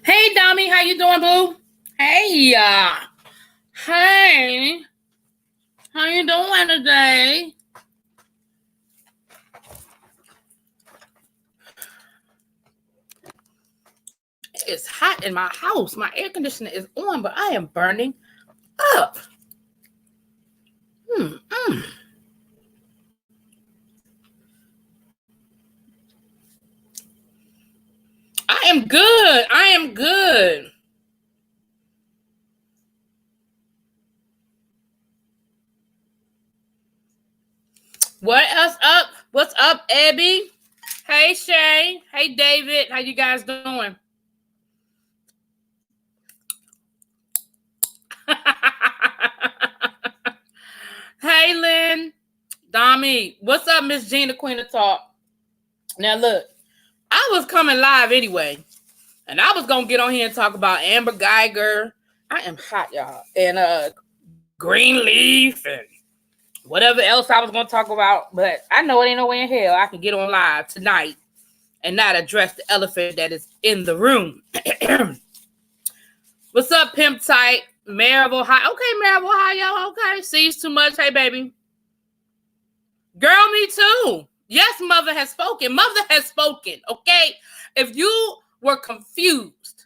Hey, Dami, how you doing, boo? Hey, hey, how you doing today? It's hot in my house. My air conditioner is on, but I am burning up. Mm-mm. I am good. I am good. What else up? What's up, Abby? Hey, Shay. Hey, David. How you guys doing? Hey, Lynn. Dami. What's up, Miss Gina, Queen of Talk? Now, look, I was coming live anyway. And I was going to get on here and talk about Amber Geiger. I am hot, y'all. And Greenleaf and whatever else I was going to talk about. But I know it ain't no way in hell I can get on live tonight and not address the elephant that is in the room. What's up, Pimp Tight? Maribel, hi. Okay, Maribel, hi, y'all. Okay, sees too much. Hey, baby. Girl, me too. Yes, Mother has spoken. Mother has spoken, okay? If you were confused,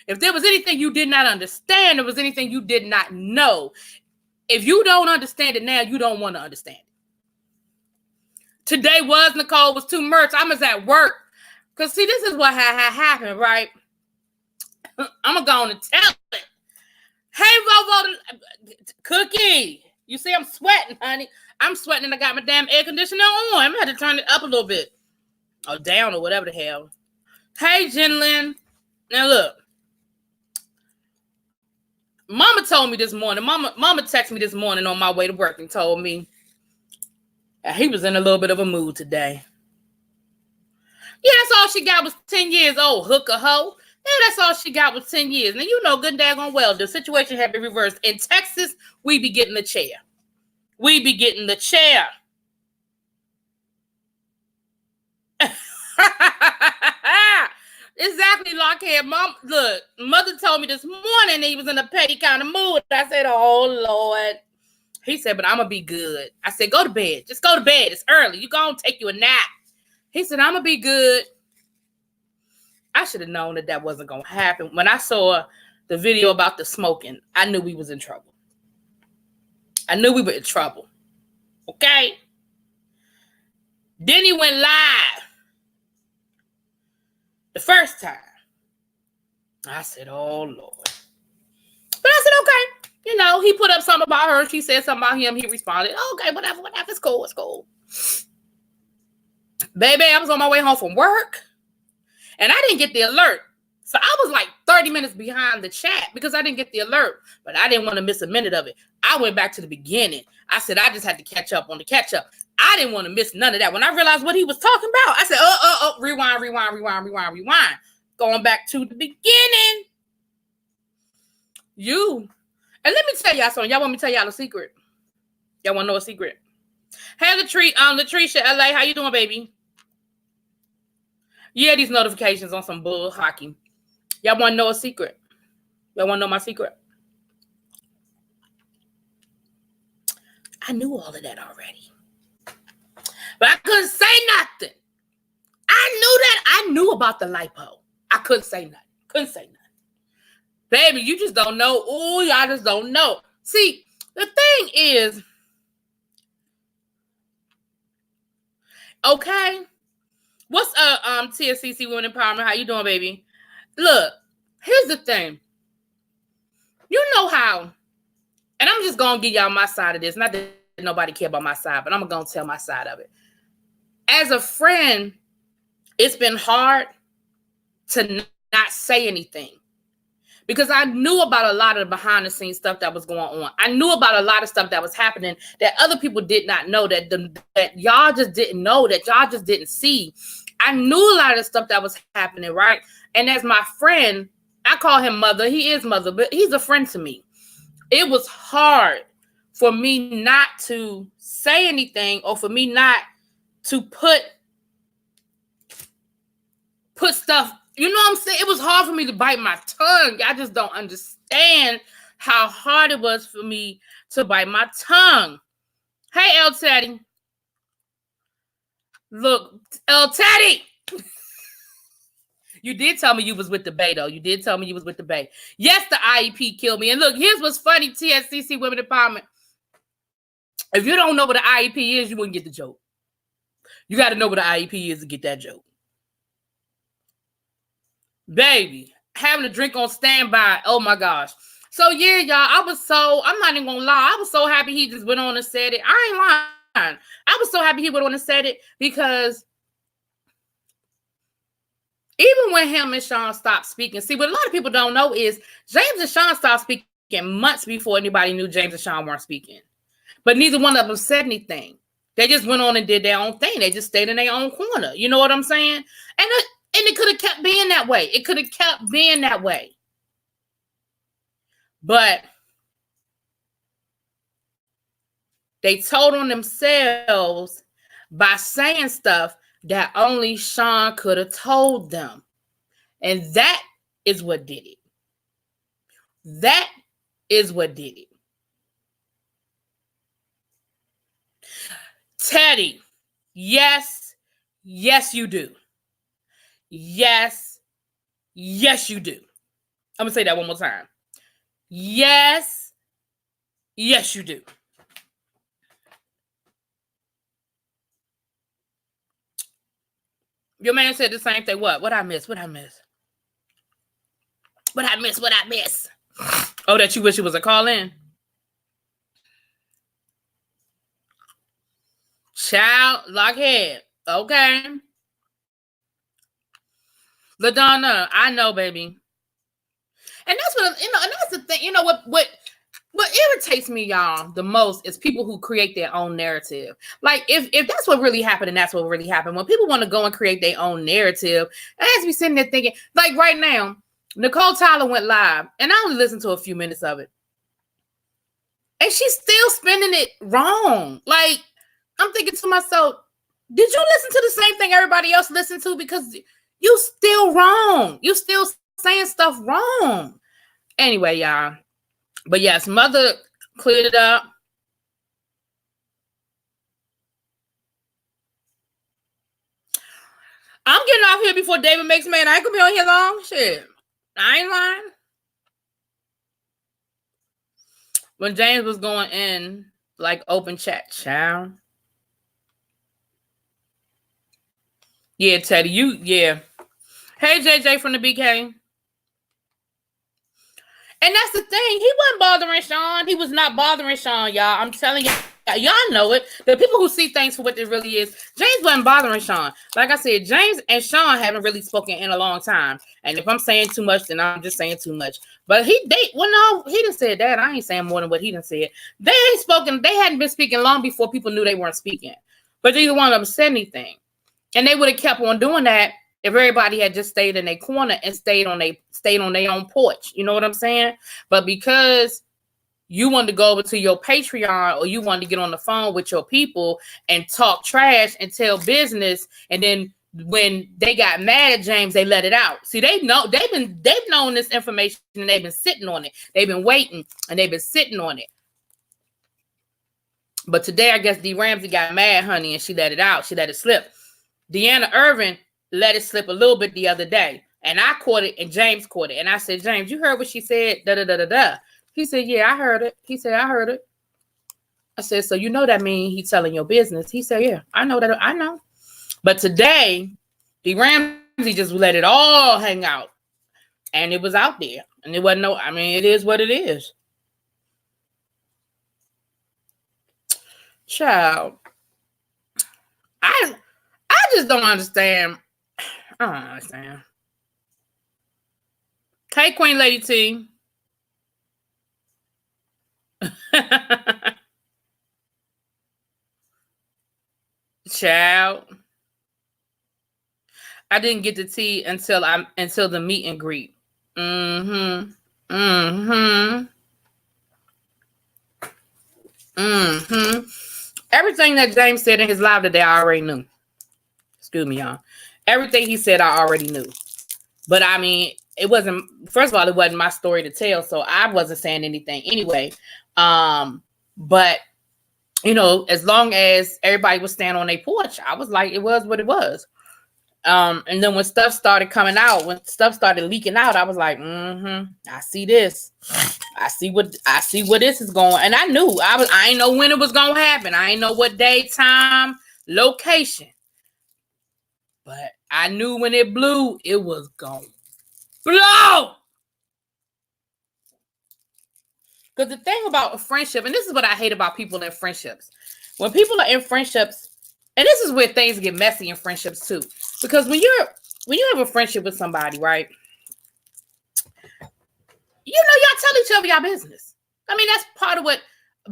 if there was anything you did not understand, there was anything you did not know, if you don't understand it now, you don't want to understand it. Today was too much. I was at work. Because, see, this is what happened, right? I'm going to go on and tell it. Hey, Vovo, Cookie. You see, I'm sweating, honey. I'm sweating and I got my damn air conditioner on. I'm going to have to turn it up a little bit. Or down or whatever the hell. Hey, Jenlyn. Now, look. Mama told me this morning. Mama texted me this morning on my way to work and told me he was in a little bit of a mood today. Yeah, that's all she got was 10 years old, hook a hoe. Yeah, that's all she got was 10 years. Now, you know good daggone well, the situation had been reversed. In Texas, we be getting the chair. We be getting the chair. Exactly, Lockhead. Mom, look, Mother told me this morning he was in a petty kind of mood. I said, oh, Lord. He said, but I'm going to be good. I said, go to bed. Just go to bed. It's early. You go and take you a nap. He said, I'm going to be good. I should have known that wasn't going to happen. When I saw the video about the smoking, I knew we was in trouble. I knew we were in trouble. Okay? Then he went live. The first time. I said, oh, Lord. But I said, okay. You know, he put up something about her. She said something about him. He responded, okay, whatever. It's cool. It's cool. Baby, I was on my way home from work. And I didn't get the alert. So I was like 30 minutes behind the chat because I didn't get the alert. But I didn't want to miss a minute of it. I went back to the beginning. I said, I just had to catch up on the catch up. I didn't want to miss none of that. When I realized what he was talking about, I said, rewind. Going back to the beginning. And let me tell y'all something. Y'all want me to tell y'all a secret? Y'all want to know a secret? Hey, Latricia, LA, how you doing, baby? Yeah, these notifications on some bull hockey. Y'all want to know a secret? Y'all want to know my secret? I knew all of that already. But I couldn't say nothing. I knew about the lipo. I couldn't say nothing. Baby, you just don't know. Oh, y'all just don't know. See, the thing is, okay, what's TSCC Women Empowerment? How you doing, baby? Look, here's the thing. You know how, and I'm just going to give y'all my side of this. Not that nobody care about my side, but I'm going to tell my side of it. As a friend, it's been hard to not say anything because I knew about a lot of the behind the scenes stuff that was going on. I knew about a lot of stuff that was happening that other people did not know, that y'all just didn't know, that y'all just didn't see. I knew a lot of the stuff that was happening, right? And as my friend, I call him Mother. He is Mother, but he's a friend to me. It was hard for me not to say anything or for me not to put stuff You know what I'm saying? It was hard for me to bite my tongue. I just don't understand how hard it was for me to bite my tongue. Hey, El Teddy. Look, El Teddy. You did tell me you was with the Bay, though. You did tell me you was with the Bay. Yes, the IEP killed me. And look, here's what's funny, TSCC Women Empowerment. If you don't know what the IEP is, you wouldn't get the joke. You got to know what the IEP is to get that joke. Baby, having a drink on standby. Oh, my gosh. So, yeah, y'all, I'm not even going to lie. I was so happy he just went on and said it. I ain't lying. I was so happy he went on and said it because even when him and Sean stopped speaking, see, what a lot of people don't know is James and Sean stopped speaking months before anybody knew James and Sean weren't speaking. But neither one of them said anything. They just went on and did their own thing. They just stayed in their own corner. You know what I'm saying? And it could have kept being that way. It could have kept being that way. But they told on themselves by saying stuff that only Sean could have told them. And that is what did it. That is what did it. Teddy, yes, you do. Yes, you do. I'm going to say that one more time. Yes, you do. Your man said the same thing. What I miss? What I miss? Oh, that you wish it was a call-in? Child, lockhead. Okay. LaDonna, I know, baby. And that's what, and that's the thing, what irritates me, y'all, the most is people who create their own narrative. Like, if that's what really happened, and that's what really happened, when people want to go and create their own narrative, I has to be sitting there thinking, like right now, Nicole Tyler went live, and I only listened to a few minutes of it. And she's still spinning it wrong. Like, I'm thinking to myself, did you listen to the same thing everybody else listened to? Because you still wrong. You still saying stuff wrong. Anyway, y'all. But yes, Mother cleared it up. I'm getting off here before David makes man. I ain't gonna be on here long. Shit. I ain't lying. When James was going in, like, open chat, child. Yeah, Teddy, yeah. Hey, JJ from the BK. And that's the thing. He wasn't bothering Sean. He was not bothering Sean, y'all. I'm telling you. Y'all know it. The people who see things for what it really is. James wasn't bothering Sean. Like I said, James and Sean haven't really spoken in a long time. And if I'm saying too much, then I'm just saying too much. But he didn't say that. I ain't saying more than what he done said. They ain't spoken. They hadn't been speaking long before people knew they weren't speaking. But neither one of them said anything. And they would have kept on doing that if everybody had just stayed in their corner and stayed on their own porch. You know what I'm saying? But because you wanted to go over to your Patreon, or you wanted to get on the phone with your people and talk trash and tell business, and then when they got mad at James, they let it out. See, they've known this information, and they've been sitting on it. They've been waiting, and they've been sitting on it. But today, I guess D. Ramsey got mad, honey, and she let it out. She let it slip. Deanna Irvin let it slip a little bit the other day, and I caught it, and James caught it. And I said, James, you heard what she said? Da-da-da-da-da. He said, yeah, I heard it. He said, I heard it. I said, so you know that means he's telling your business? He said, yeah, I know that. I know. But today, D. Ramsey just let it all hang out. And it was out there. And it wasn't it is what it is. Child. I just don't understand. I don't understand. Hey, Queen Lady T. Child. I didn't get the tea until the meet and greet. Mm-hmm. Everything that James said in his live today, I already knew. Excuse me, y'all. Everything he said, I already knew. But I mean, it wasn't, first of all, it wasn't my story to tell, so I wasn't saying anything anyway. But as long as everybody was standing on their porch, I was like, it was what it was. And then when stuff started coming out, when stuff started leaking out, I was like, I see this. I see where this is going. And I knew I ain't know when it was gonna happen. I ain't know what day, time, location. But I knew when it blew, it was gonna blow. Because the thing about a friendship, and this is what I hate about people in friendships. When people are in friendships, and this is where things get messy in friendships too. Because when you have a friendship with somebody, right? Y'all tell each other your business. I mean, that's part of what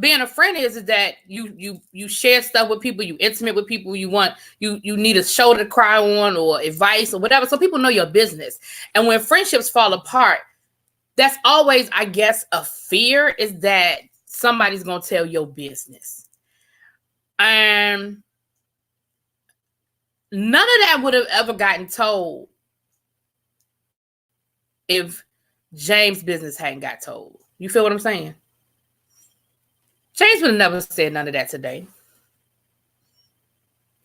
being a friend is that you share stuff with people, you intimate with people, you need a shoulder to cry on or advice or whatever. So people know your business. And when friendships fall apart, that's always, I guess, a fear is that somebody's going to tell your business. And none of that would have ever gotten told if James' business hadn't got told. You feel what I'm saying? James would have never said none of that today.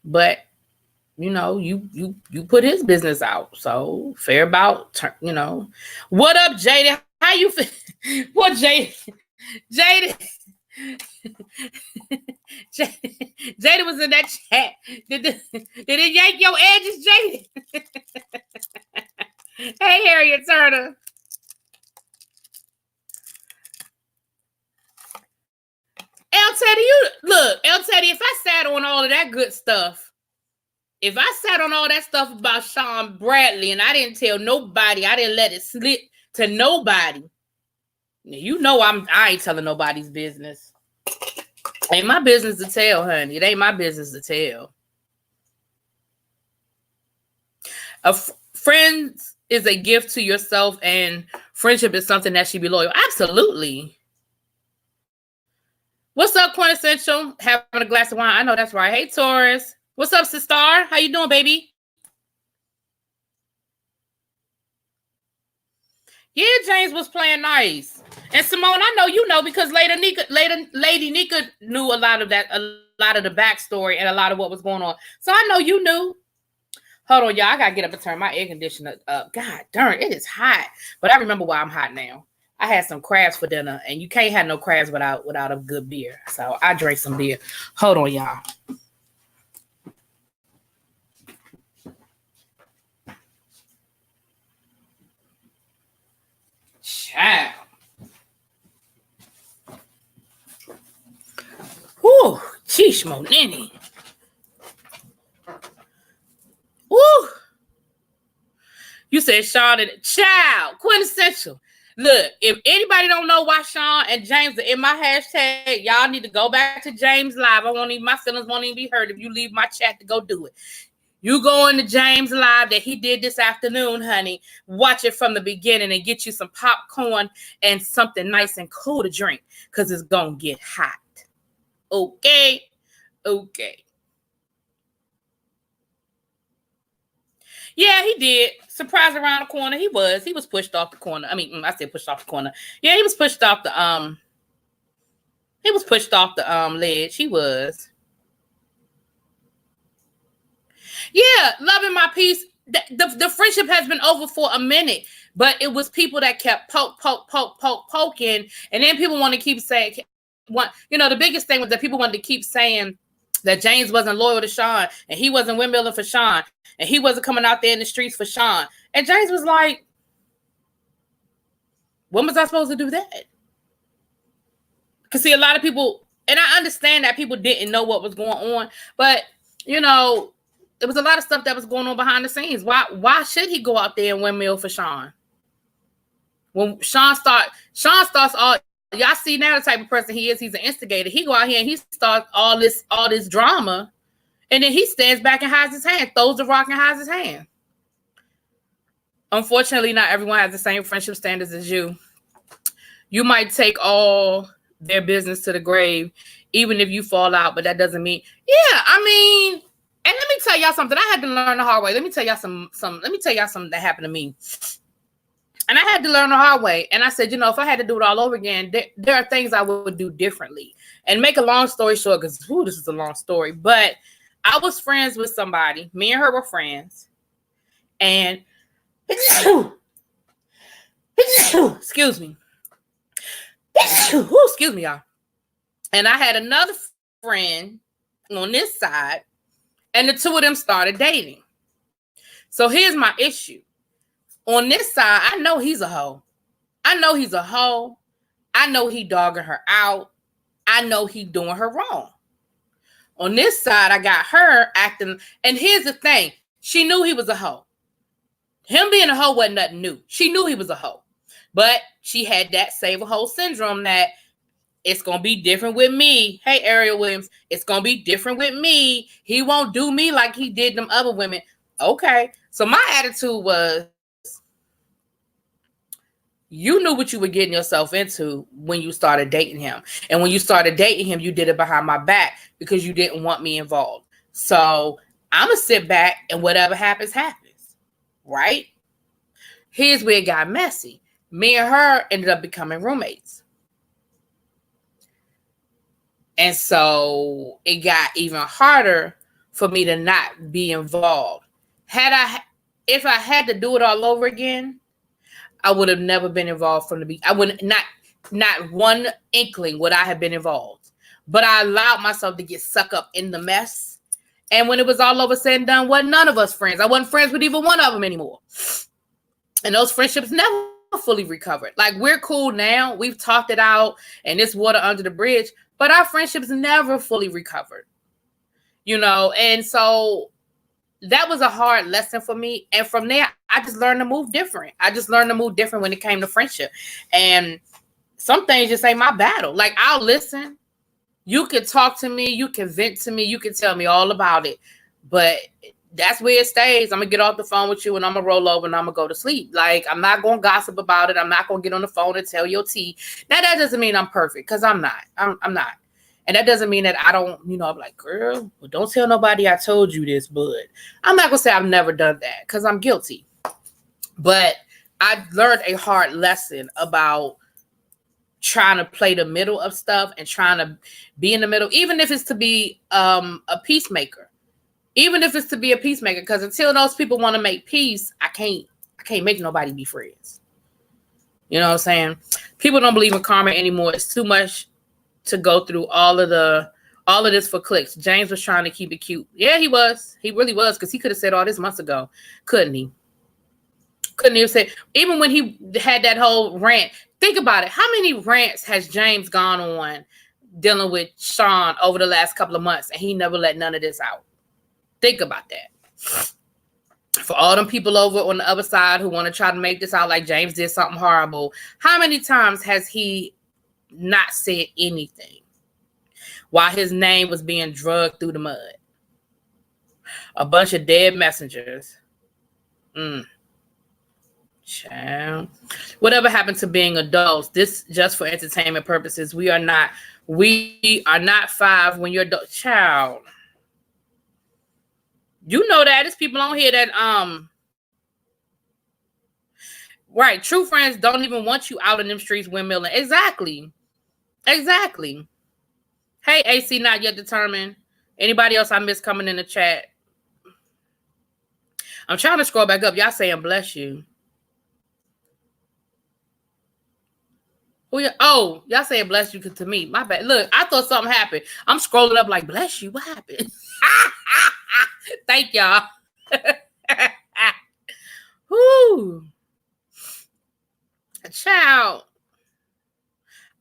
But, you put his business out. So fair about, What up, Jada? How you feel? What, Jada? Jada was in that chat. Did it yank your edges, Jada? Hey, Harriet Turner. El Teddy, El Teddy, if I sat on all of that good stuff, if I sat on all that stuff about Sean Bradley and I didn't tell nobody, I didn't let it slip to nobody, I ain't telling nobody's business. Ain't my business to tell, honey. It ain't my business to tell. Friends is a gift to yourself, and friendship is something that should be loyal. Absolutely. What's up, Quintessential? Having a glass of wine. I know that's right. Hey, Taurus. What's up, Sister? How you doing, baby? Yeah, James was playing nice. And Simone, I know you know because Lady Nika knew a lot of the backstory and a lot of what was going on. So I know you knew. Hold on, y'all. I gotta get up and turn my air conditioner up. God darn, it is hot. But I remember why I'm hot now. I had some crabs for dinner, and you can't have no crabs without a good beer. So I drank some beer. Hold on, y'all. Child. Whoo, sheesh, Monini. Woo. You said Sean and child, quintessential. Look, if anybody don't know why Sean and James are in my hashtag, y'all need to go back to James Live. My feelings won't even be hurt if you leave my chat to go do it. You go into James Live that he did this afternoon, honey. Watch it from the beginning and get you some popcorn and something nice and cool to drink because it's going to get hot. Okay? Okay. Yeah, he did. Surprise around the corner. He was pushed off the corner. I mean, I said pushed off the corner. Yeah, he was pushed off the ledge. He was. Yeah, loving my peace. The friendship has been over for a minute, but it was people that kept poking, and then people want to keep saying, the biggest thing was that people wanted to keep saying that James wasn't loyal to Sean, and he wasn't windmilling for Sean, and he wasn't coming out there in the streets for Sean. And James was like, when was I supposed to do that? Because see, a lot of people, and I understand that people didn't know what was going on, but there was a lot of stuff that was going on behind the scenes. Why should he go out there and windmill for Sean? When Sean starts all, y'all see now the type of person he is. He's an instigator. He go out here and he starts all this drama, and then he stands back and hides his hand, throws the rock and hides his hand. Unfortunately, not everyone has the same friendship standards as you. You might take all their business to the grave, even if you fall out, but that doesn't mean, yeah, I mean, let me tell y'all something. I had to learn the hard way. Let me tell y'all something that happened to me. And I had to learn the hard way. And I said, if I had to do it all over again, there are things I would do differently. And make a long story short, because this is a long story, but I was friends with somebody. Me and her were friends. And excuse me. Excuse me, y'all. And I had another friend on this side, and the two of them started dating. So here's my issue. On this side, I know he's a hoe. I know he's a hoe. I know he dogging her out. I know he doing her wrong. On this side, I got her acting. And here's the thing. She knew he was a hoe. Him being a hoe wasn't nothing new. She knew he was a hoe. But she had that save a hoe syndrome that it's going to be different with me. Hey, Ariel Williams, it's going to be different with me. He won't do me like he did them other women. Okay. So my attitude was, you knew what you were getting yourself into when you started dating him. And when you started dating him, you did it behind my back because you didn't want me involved. So I'm going to sit back and whatever happens, happens. Right? Here's where it got messy. Me and her ended up becoming roommates. And so it got even harder for me to not be involved. If I had to do it all over again, I would have never been involved from the beginning. I would not one inkling would I have been involved. But I allowed myself to get sucked up in the mess. And when it was all over said and done, wasn't none of us friends. I wasn't friends with even one of them anymore. And those friendships never fully recovered. Like, we're cool now. We've talked it out and it's water under the bridge. But our friendships never fully recovered. And so that was a hard lesson for me. And from there, I just learned to move different. When it came to friendship. And some things just ain't my battle. Like, I'll listen. You can talk to me. You can vent to me. You can tell me all about it. But that's where it stays. I'm going to get off the phone with you and I'm going to roll over and I'm going to go to sleep. Like, I'm not going to gossip about it. I'm not going to get on the phone and tell your tea. Now, that doesn't mean I'm perfect, because I'm not. I'm not. And that doesn't mean that I don't, I'm like, girl, well, don't tell nobody I told you this, but I'm not going to say I've never done that, because I'm guilty. But I learned a hard lesson about trying to play the middle of stuff and trying to be in the middle, even if it's to be a peacemaker. Because until those people want to make peace, I can't make nobody be friends. You know what I'm saying? People don't believe in karma anymore. It's too much to go through all of this for clicks. James was trying to keep it cute. Yeah, he was. He really was, because he could have said all this months ago. Couldn't he? Couldn't he have said, even when he had that whole rant? Think about it. How many rants has James gone on dealing with Sean over the last couple of months, and he never let none of this out? Think about that. For all them people over on the other side who want to try to make this out like James did something horrible, how many times has he not said anything while his name was being drugged through the mud? A bunch of dead messengers. Child. Whatever happened to being adults? This just for entertainment purposes. We are not 5 when you're adult. Child. You know that. There's people on here that right. True friends don't even want you out in them streets windmilling. Exactly. Hey, AC, not yet determined. Anybody else I missed coming in the chat? I'm trying to scroll back up. Y'all saying bless you. Oh, y'all saying bless you to me. My bad. Look, I thought something happened. I'm scrolling up like, bless you. What happened? Thank y'all. Whoo. Child.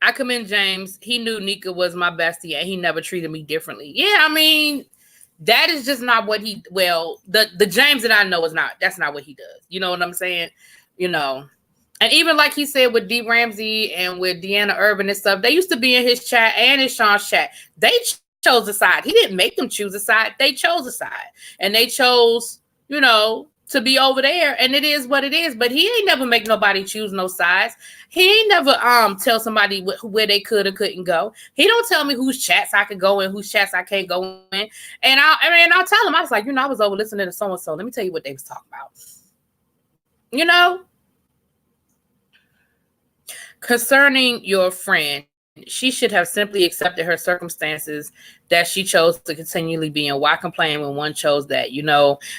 I commend James. He knew Nika was my bestie and he never treated me differently. Yeah, I mean, that is just not what the James that I know is not. That's not what he does. You know what I'm saying? And even like he said with D. Ramsey and with Deanna Irvin and stuff, they used to be in his chat and in Sean's chat. They chose a side. He didn't make them choose a side. They chose a side. And they chose, to be over there, and it is what it is. But he ain't never make nobody choose no sides. He ain't never tell somebody where they could or couldn't go. He don't tell me whose chats I could go in, whose chats I can't go in. And I'll tell him, I was like, I was over listening to so and so. Let me tell you what they was talking about. Concerning your friend, she should have simply accepted her circumstances that she chose to continually be in. Why complain when one chose that?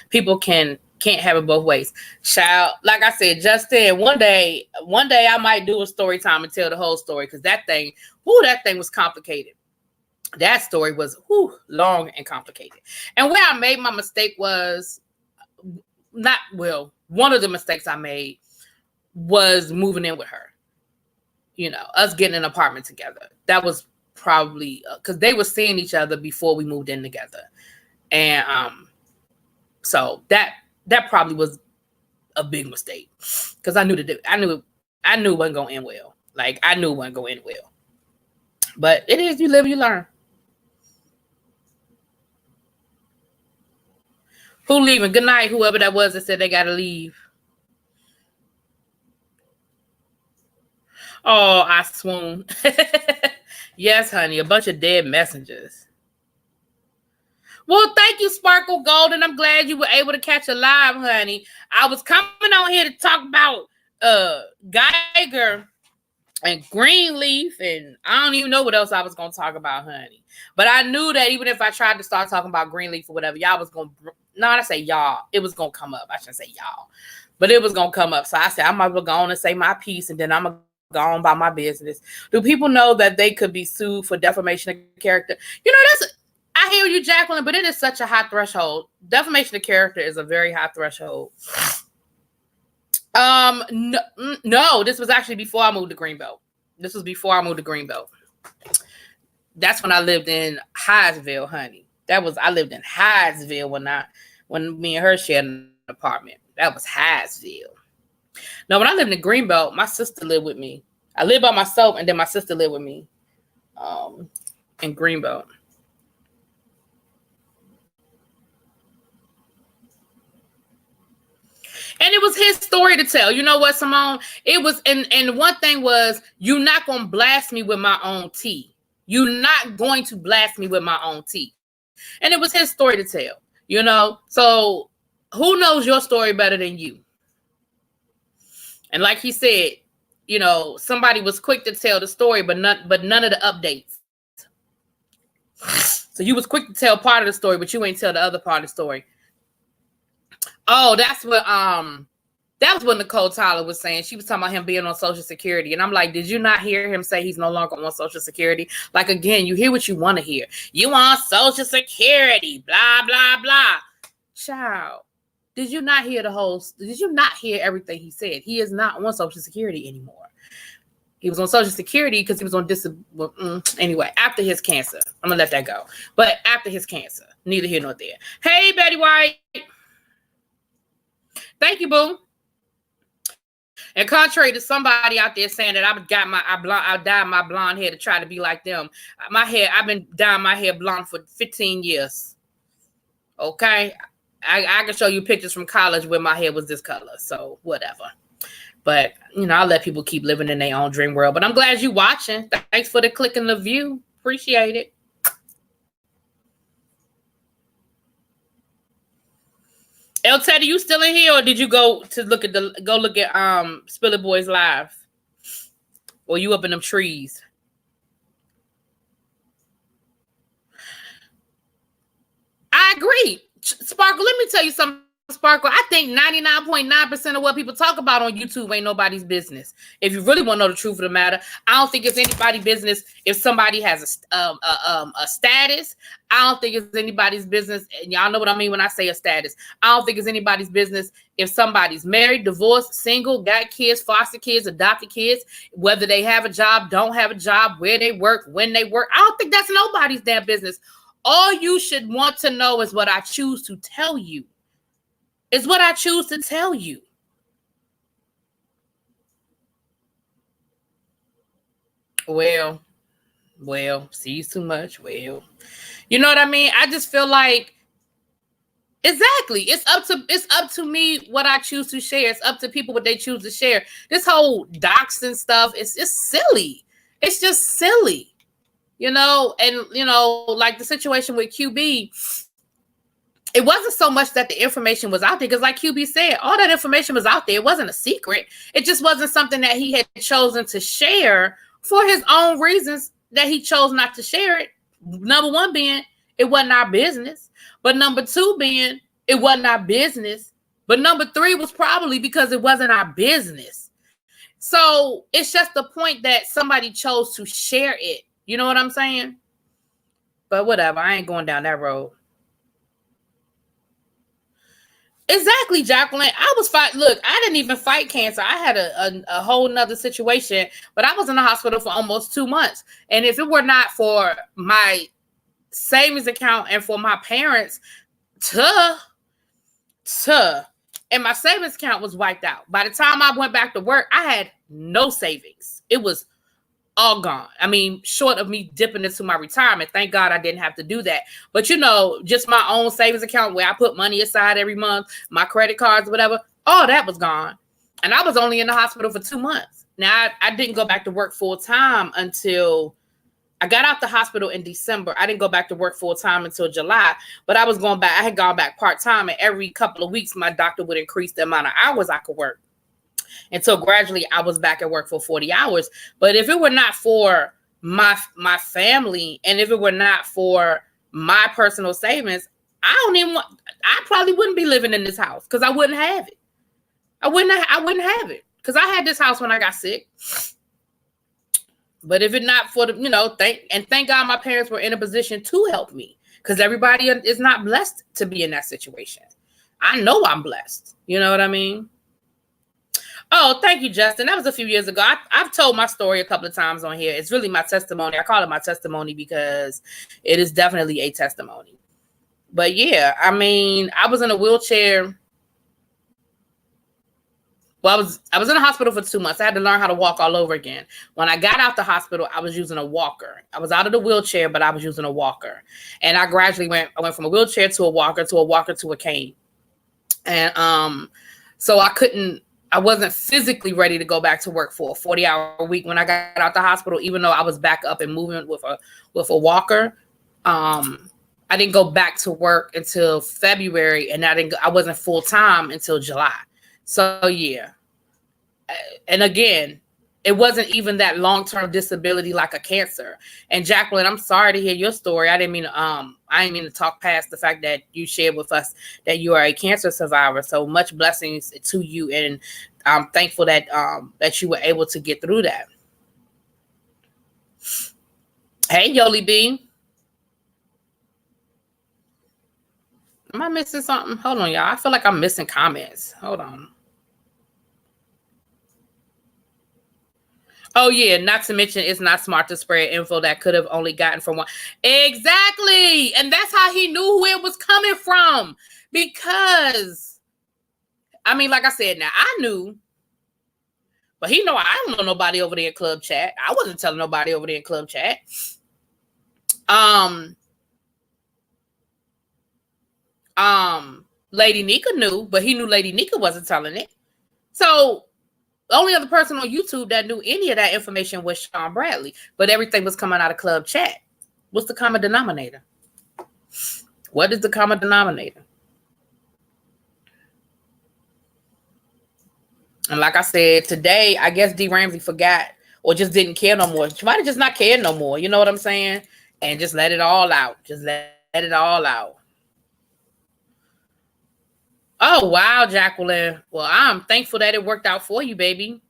People can't have it both ways. Child, like I said, just then, one day I might do a story time and tell the whole story, because that thing was complicated. That story was long and complicated. And where I made my mistake was one of the mistakes I made was moving in with her. Us getting an apartment together. That was probably because they were seeing each other before we moved in together. And so that probably was a big mistake, because I knew it wasn't going to end well. Like, I knew it wasn't going to end well. But it is, you live, you learn. Who leaving? Good night, whoever that was that said they got to leave. Oh, I swoon. Yes, honey, a bunch of dead messengers. Well, thank you, Sparkle Golden. I'm glad you were able to catch a live, honey. I was coming on here to talk about Geiger and Greenleaf, and I don't even know what else I was going to talk about, honey. But I knew that even if I tried to start talking about Greenleaf or whatever, y'all was going to... No, I say y'all. It was going to come up. I shouldn't say y'all. But it was going to come up. So I said, I might as well go on and say my piece, and then I'm going to go on about my business. Do people know that they could be sued for defamation of character? I hear you, Jacqueline, but it is such a high threshold. Defamation of character is a very high threshold. No, this was actually before I moved to Greenbelt. That's when I lived in Hyattsville, honey. I lived in Hyattsville when me and her shared an apartment. That was Hyattsville. No, when I lived in Greenbelt, my sister lived with me. I lived by myself, and then my sister lived with me in Greenbelt. And it was his story to tell. You know what, Simone? It was, and one thing was, you're not going to blast me with my own tea. You're not going to blast me with my own tea. And it was his story to tell, So who knows your story better than you? And like he said, somebody was quick to tell the story, but none of the updates. So you was quick to tell part of the story, but you ain't tell the other part of the story. Oh, that was what Nicole Tyler was saying. She was talking about him being on Social Security. And I'm like, did you not hear him say he's no longer on Social Security? Like, again, you hear what you want to hear. You on Social Security, blah, blah, blah. Child, did you not hear everything he said? He is not on Social Security anymore. He was on Social Security because he was on anyway, after his cancer. I'm going to let that go. But after his cancer, neither here nor there. Hey, Betty White. Thank you, boo. And contrary to somebody out there saying that I dyed my blonde hair to try to be like them, I've been dyeing my hair blonde for 15 years. Okay, I can show you pictures from college where my hair was this color. So whatever. But I'll let people keep living in their own dream world. But I'm glad you watching. Thanks for the click and the view. Appreciate it. El Teddy, you still in here, or did you go look at Spiller Boys live? Or you up in them trees? I agree. Sparkle, let me tell you something, Sparkle. I think 99.9% of what people talk about on YouTube ain't nobody's business. If you really want to know the truth of the matter, I don't think it's anybody's business if somebody has a status. I don't think it's anybody's business, and y'all know what I mean when I say a status. I don't think it's anybody's business if somebody's married, divorced, single, got kids, foster kids, adopted kids, whether they have a job, don't have a job, where they work, when they work. I don't think that's nobody's damn business. All you should want to know is what I choose to tell you. It's what I choose to tell you. Well, sees too much. Well, you know what I mean? I just feel like Exactly. It's up to me what I choose to share. It's up to people what they choose to share. This whole doxing stuff is silly. It's just silly. And like the situation with QB, it wasn't so much that the information was out there, because like QB said, all that information was out there. It wasn't a secret. It just wasn't something that he had chosen to share for his own reasons that he chose not to share it. Number one being, it wasn't our business. But number two being, it wasn't our business. But number three was probably because it wasn't our business. So it's just the point that somebody chose to share it. You know what I'm saying? But whatever. I ain't going down that road. Exactly, Jacqueline. I was Look, I didn't even fight cancer. I had a whole nother situation, but I was in the hospital for almost 2 months. And if it were not for my savings account and for my parents, and my savings account was wiped out. By the time I went back to work, I had no savings. It was all gone. I mean, short of me dipping into my retirement. Thank God I didn't have to do that. But just my own savings account where I put money aside every month, my credit cards, whatever, all that was gone. And I was only in the hospital for 2 months. Now, I didn't go back to work full time until I got out the hospital in December. I didn't go back to work full time until July, but I was going back. I had gone back part time, and every couple of weeks, my doctor would increase the amount of hours I could work. Until gradually I was back at work for 40 hours. But if it were not for my family, and if it were not for my personal savings, I probably wouldn't be living in this house, because I wouldn't have it. I wouldn't have it, because I had this house when I got sick. But if it not for thank God my parents were in a position to help me, because everybody is not blessed to be in that situation. I know I'm blessed. You know what I mean? Oh, thank you, Justin. That was a few years ago. I've told my story a couple of times on here. It's really my testimony. I call it my testimony because it is definitely a testimony. But yeah, I mean, I was in a wheelchair. Well, I was in the hospital for 2 months. I had to learn how to walk all over again. When I got out the hospital, I was using a walker. I was out of the wheelchair, but I was using a walker. And I gradually went from a wheelchair to a walker to a cane. And so I wasn't physically ready to go back to work for a 40-hour week when I got out the hospital, even though I was back up and moving with a walker. I didn't go back to work until February, and I wasn't full time until July. So yeah. And again, it wasn't even that long-term disability like a cancer. And Jacqueline, I'm sorry to hear your story. I didn't mean to talk past the fact that you shared with us that you are a cancer survivor. So much blessings to you, and I'm thankful that you were able to get through that. Hey, Yoli B. Am I missing something? Hold on, y'all. I feel like I'm missing comments. Hold on. Oh, yeah. Not to mention, it's not smart to spread info that could have only gotten from one. Exactly. And that's how he knew who it was coming from. Because, I mean, like I said, now I knew. But I don't know nobody over there in club chat. I wasn't telling nobody over there in club chat. Lady Nika knew, but he knew Lady Nika wasn't telling it. So the only other person on YouTube that knew any of that information was Sean Bradley, but everything was coming out of club chat. What's the common denominator? What is the common denominator? And like I said, today, I guess D. Ramsey forgot or just didn't care no more. She might have just not cared no more. You know what I'm saying? And just let it all out. Just let it all out. Oh, wow, Jacqueline. Well, I'm thankful that it worked out for you, baby.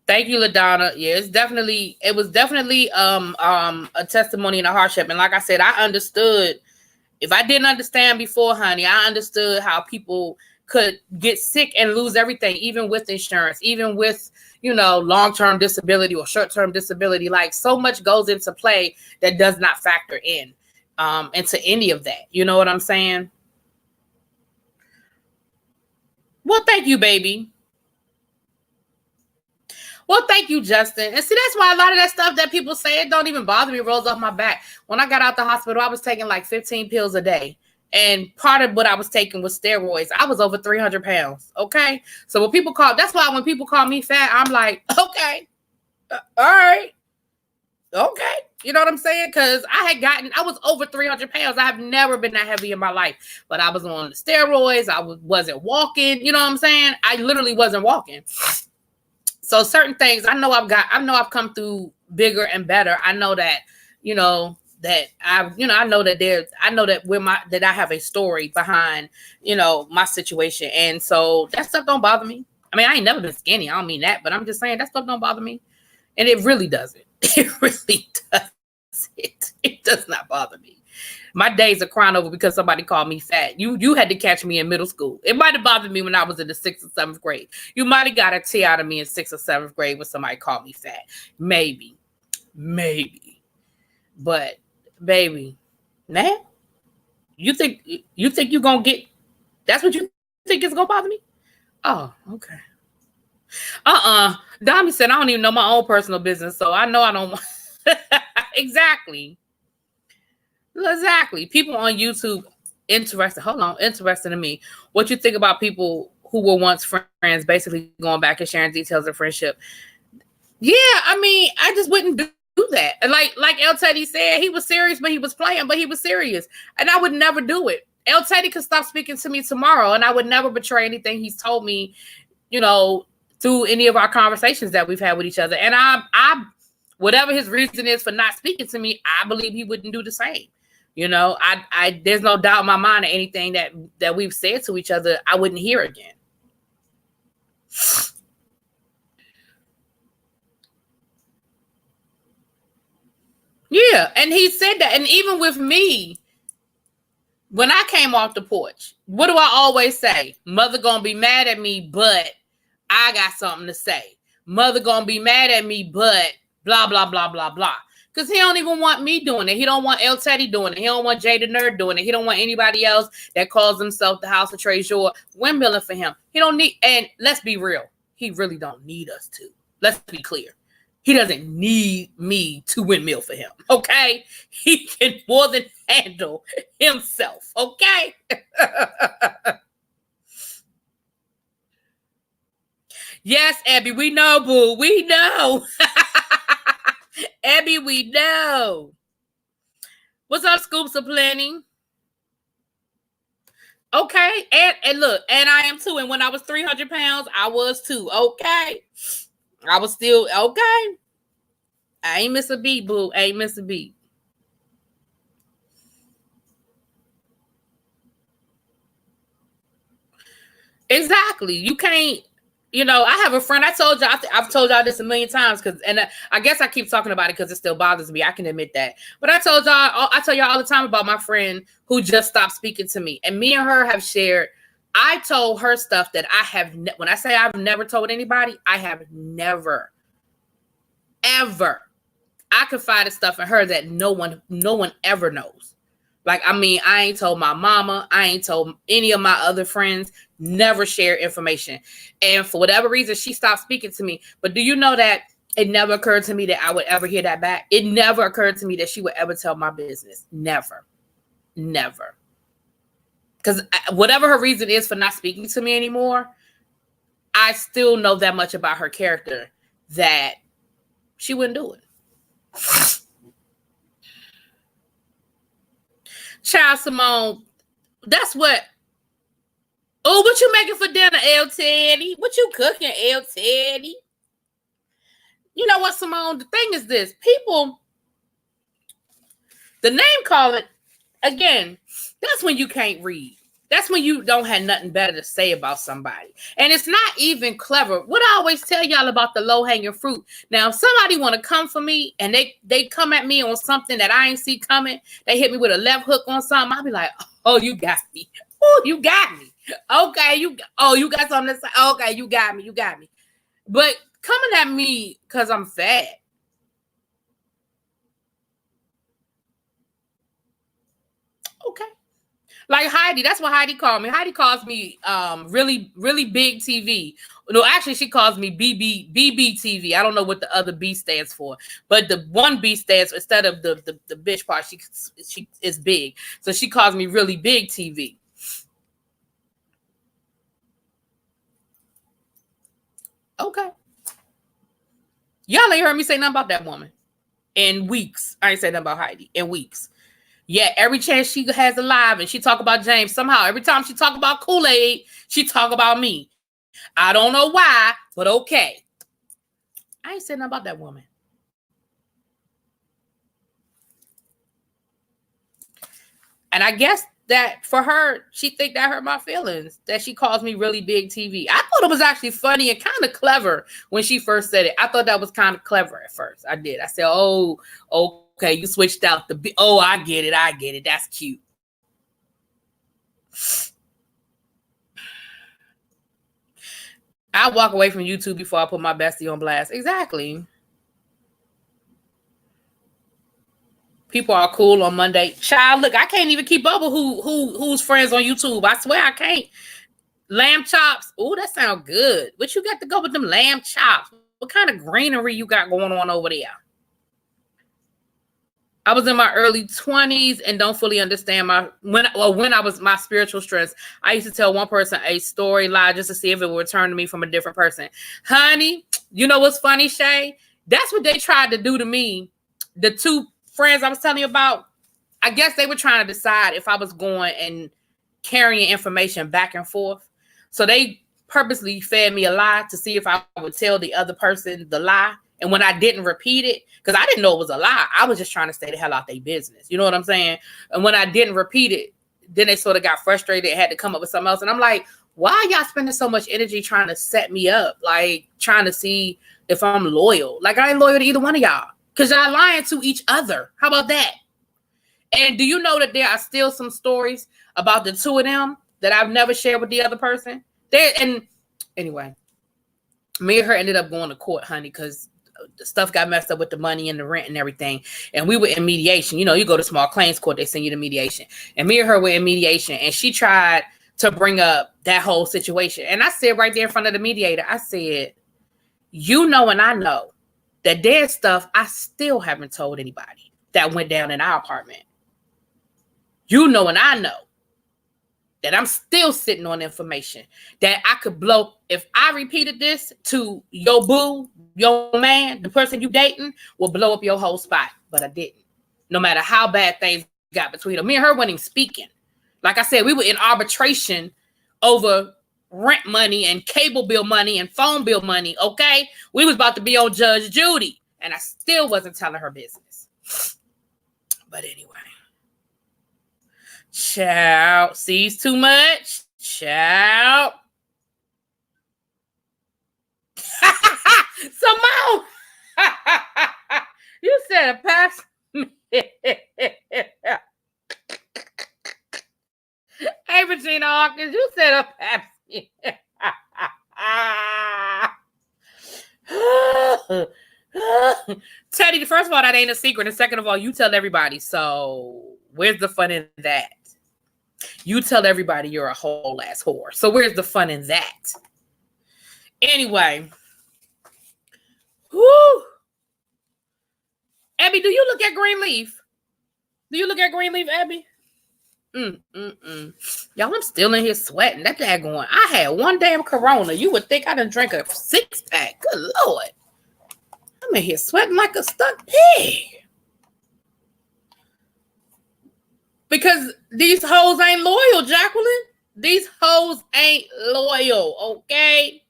Thank you, LaDonna. Yeah, it was definitely a testimony and a hardship. And like I said, I understood. If I didn't understand before, honey, I understood how people could get sick and lose everything, even with insurance, even with, long-term disability or short-term disability. Like, so much goes into play that does not factor in into any of that. You know what I'm saying? Well, thank you, baby. Well, thank you, Justin. And see, that's why a lot of that stuff that people say, it don't even bother me, rolls off my back. When I got out the hospital, I was taking like 15 pills a day. And part of what I was taking was steroids. I was over 300 pounds. Okay. So when people that's why when people call me fat, I'm like, okay, all right. Okay. You know what I'm saying? Because I was over 300 pounds. I have never been that heavy in my life, but I was on the steroids. I wasn't walking. You know what I'm saying? I literally wasn't walking. So certain things I know I've come through bigger and better. I know that, that I know that I have a story behind, my situation. And so that stuff don't bother me. I mean, I ain't never been skinny. I don't mean that, but I'm just saying that stuff don't bother me. And it really doesn't. It really doesn't. It does not bother me. My days are crying over because somebody called me fat. You had to catch me in middle school. It might have bothered me when I was in the 6th or 7th grade. You might have got a tea out of me in 6th or 7th grade when somebody called me fat. Maybe. But baby, now you think you're gonna get, that's what you think is gonna bother me? Oh, okay. Dami said, I don't even know my own personal business, so I know I don't. Exactly. People on YouTube interested in me. What you think about people who were once friends, basically going back and sharing details of friendship? Yeah, I mean, I just wouldn't do that. And like El Teddy said, he was serious, but he was playing, but he was serious. And I would never do it. El Teddy could stop speaking to me tomorrow, and I would never betray anything he's told me, through any of our conversations that we've had with each other. And I whatever his reason is for not speaking to me, I believe he wouldn't do the same. I there's no doubt in my mind that anything that we've said to each other, I wouldn't hear again. Yeah, and he said that. And even with me, when I came off the porch, what do I always say? Mother gonna be mad at me, but I got something to say. Mother gonna be mad at me, but blah, blah, blah, blah, blah. Because he don't even want me doing it. He don't want El Teddy doing it. He don't want Jay the Nerd doing it. He don't want anybody else that calls himself the House of Treasure windmilling for him. He don't need, and let's be real, he really don't need us to. Let's be clear. He doesn't need me to windmill for him, okay? He can more than handle himself, okay? Yes, Abby, we know, boo. We know. Abby, we know. What's up, Scoops of Plenty? Okay, and look, and I am too. And when I was 300 pounds, I was too. Okay, I was still okay. I ain't miss a beat, boo. I ain't miss a beat. Exactly. You can't. I have a friend. I've told y'all this a million times and I guess I keep talking about it because it still bothers me. I can admit that. But I tell y'all all the time about my friend who just stopped speaking to me. And me and her have shared. I told her stuff that I have. When I say I've never told anybody, I have never, ever. I confided stuff in her that no one ever knows. Like, I mean, I ain't told my mama. I ain't told any of my other friends. Never share information. And for whatever reason, she stopped speaking to me. But do you know that it never occurred to me that I would ever hear that back? It never occurred to me that she would ever tell my business. Never. Because whatever her reason is for not speaking to me anymore, I still know that much about her character that she wouldn't do it. Child Simone, that's what. Oh, what you making for dinner, El Teddy? What you cooking, El Teddy? You know what, Simone? The thing is this. People, the name calling, again, that's when you can't read. That's when you don't have nothing better to say about somebody. And it's not even clever. What I always tell y'all about the low-hanging fruit. Now, if somebody want to come for me and they come at me on something that I ain't see coming, they hit me with a left hook on something, I'll be like, oh, you got me. Oh, you got me. Okay, you got something to say. Okay, you got me. But coming at me because I'm fat. Okay. Like Heidi, that's what Heidi called me. Heidi calls me really, really big TV. No, actually, she calls me BBTV. I don't know what the other B stands for, but the one B stands instead of the bitch part. She is big, so she calls me really big TV. Okay, y'all ain't heard me say nothing about that woman in weeks. I ain't say nothing about Heidi in weeks. Yeah, every chance she has alive and she talk about James, somehow every time she talk about Kool-Aid, she talk about me. I don't know why, but okay. I ain't saying nothing about that woman. And I guess that for her, she think that hurt my feelings, that she calls me really big TV. I thought it was actually funny and kind of clever when she first said it. I thought that was kind of clever at first. I did. I said, oh, okay, you switched out the, oh, I get it. That's cute. I walk away from YouTube before I put my bestie on blast. Exactly. People are cool on Monday. Child, look, I can't even keep up with who's friends on YouTube. I swear I can't. Lamb chops. Oh, that sounds good. What you got to go with them lamb chops? What kind of greenery you got going on over there? I was in my early 20s and don't fully understand when I was my spiritual stress. I used to tell one person a story lie just to see if it would return to me from a different person. Honey, you know what's funny, Shay? That's what they tried to do to me. The two friends I was telling you about, I guess they were trying to decide if I was going and carrying information back and forth. So they purposely fed me a lie to see if I would tell the other person the lie. And when I didn't repeat it, because I didn't know it was a lie, I was just trying to stay the hell out their business. You know what I'm saying? And when I didn't repeat it, then they sort of got frustrated and had to come up with something else. And I'm like, why are y'all spending so much energy trying to set me up? Like trying to see if I'm loyal. Like I ain't loyal to either one of y'all because y'all lying to each other. How about that? And do you know that there are still some stories about the two of them that I've never shared with the other person? And anyway, me and her ended up going to court, honey, because the stuff got messed up with the money and the rent and everything. And we were in mediation. You know, you go to small claims court, they send you to mediation. And me and her were in mediation. And she tried to bring up that whole situation. And I said right there in front of the mediator, I said, you know and I know that there's stuff I still haven't told anybody that went down in our apartment. You know and I know that I'm still sitting on information that I could blow. If I repeated this to your boo, your man, the person you dating, will blow up your whole spot. But I didn't. No matter how bad things got between them. Me and her weren't even speaking. Like I said, we were in arbitration over rent money and cable bill money and phone bill money, okay? We was about to be on Judge Judy. And I still wasn't telling her business. But anyway. Child, sees too much. Child. Simone. You said a pass. Hey, Regina Hawkins, you said a Pepsi. Teddy, first of all, that ain't a secret. And second of all, you tell everybody. So where's the fun in that? You tell everybody you're a whole ass whore. So where's the fun in that? Anyway. Whoo. Abby, do you look at Greenleaf? Do you look at Greenleaf, Abby? Y'all, I'm still in here sweating. That daggone. I had one damn Corona. You would think I done drank a 6-pack. Good Lord. I'm in here sweating like a stuck pig. Because these hoes ain't loyal, Jacqueline. These hoes ain't loyal, okay?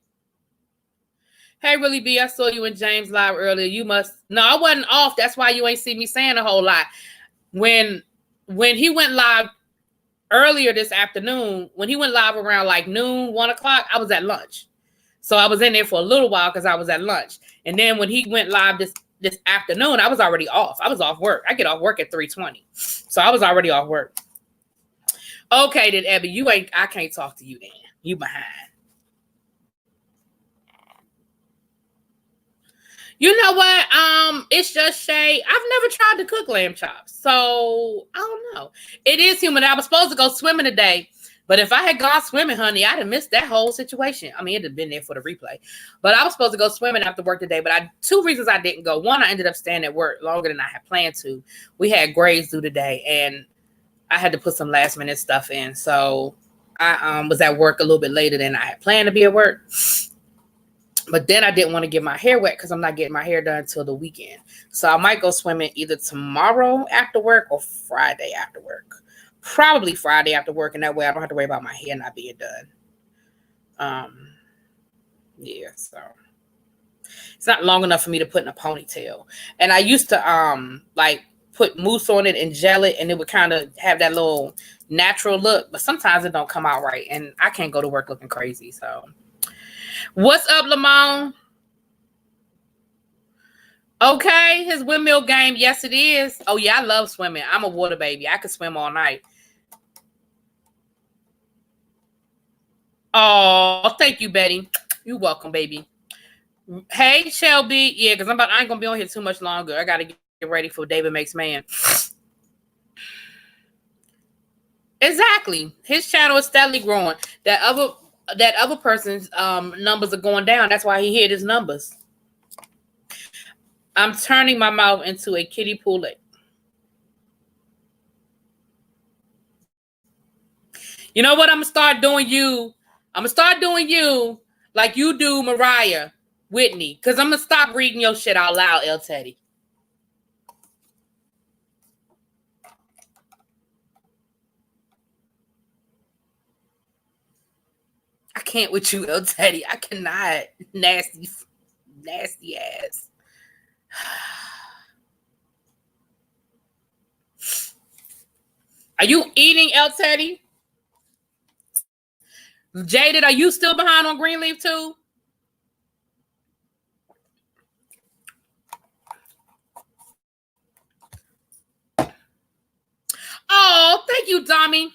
Hey, Really B, I saw you in James live earlier. You must... No, I wasn't off. That's why you ain't see me saying a whole lot. When he went live earlier this afternoon, when he went live around like noon, 1 o'clock, I was at lunch. So I was in there for a little while because I was at lunch. And then when he went live this afternoon, I was already off. I was off work. I get off work at 3:20. So I was already off work. Okay, then, Abby, I can't talk to you then. You behind. You know what? It's just Shay. I've never tried to cook lamb chops, so I don't know. It is human. I was supposed to go swimming today, but if I had gone swimming, honey, I'd have missed that whole situation. I mean, it'd have been there for the replay. But I was supposed to go swimming after work today, but two reasons I didn't go. One, I ended up staying at work longer than I had planned to. We had grades due today, and I had to put some last minute stuff in, so I was at work a little bit later than I had planned to be at work. But then I didn't want to get my hair wet because I'm not getting my hair done until the weekend. So I might go swimming either tomorrow after work or Friday after work. Probably Friday after work, and that way I don't have to worry about my hair not being done. Yeah, so it's not long enough for me to put in a ponytail. And I used to like put mousse on it and gel it, and it would kind of have that little natural look, but sometimes it don't come out right, and I can't go to work looking crazy. So what's up, Lamont? Okay, his windmill game. Yes, it is. Oh, yeah, I love swimming. I'm a water baby. I could swim all night. Oh, thank you, Betty. You're welcome, baby. Hey, Shelby. Yeah, because I ain't going to be on here too much longer. I got to get ready for David Makes Man. Exactly. His channel is steadily growing. That other person's numbers are going down. That's why he hit his numbers. I'm turning my mouth into a kiddie pool lake. You know what? I'm gonna start doing you like you do Mariah Whitney, because I'm gonna stop reading your shit out loud, El Teddy. I can't with you, El Teddy. I cannot. Nasty ass. Are you eating, El Teddy? Jaded, are you still behind on Greenleaf too? Oh, thank you, Tommy.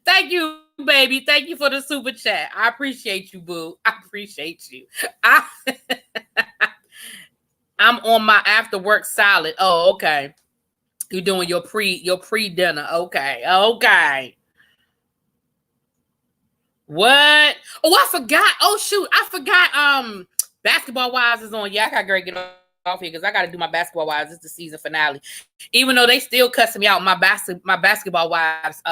Thank you, baby. Thank you for the super chat. I appreciate you, boo. I appreciate you. I'm on my after work salad. Oh, okay. You're doing your pre dinner. Okay. What? Oh, I forgot. Oh shoot, I forgot. Basketball Wives is on. Yeah, I gotta get off here because I gotta do my Basketball Wives. It's the season finale. Even though they still cussing me out, my Basketball Wives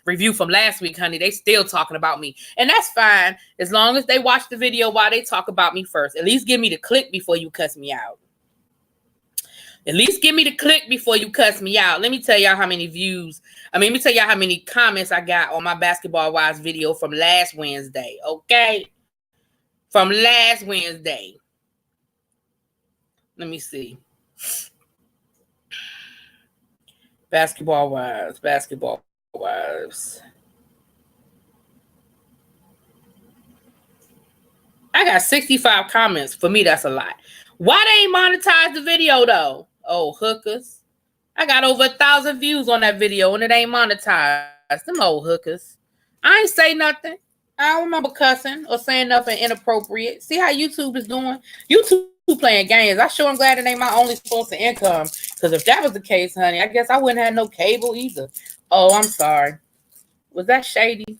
review from last week, honey, they still talking about me, and that's fine as long as they watch the video while they talk about me first. At least give me the click before you cuss me out. At least give me the click before you cuss me out. Let me tell y'all how many views. Let me tell y'all how many comments I got on my Basketball Wives video from last Wednesday. Okay? From last Wednesday. Let me see. Basketball Wives. I got 65 comments. For me, that's a lot. Why they ain't monetize the video, though? Oh, hookers. I got over 1,000 views on that video, and it ain't monetized. Them old hookers. I ain't say nothing. I don't remember cussing or saying nothing inappropriate. See how YouTube is doing? YouTube playing games. I sure am glad it ain't my only source of income. Because if that was the case, honey, I guess I wouldn't have no cable either. Oh, I'm sorry. Was that shady?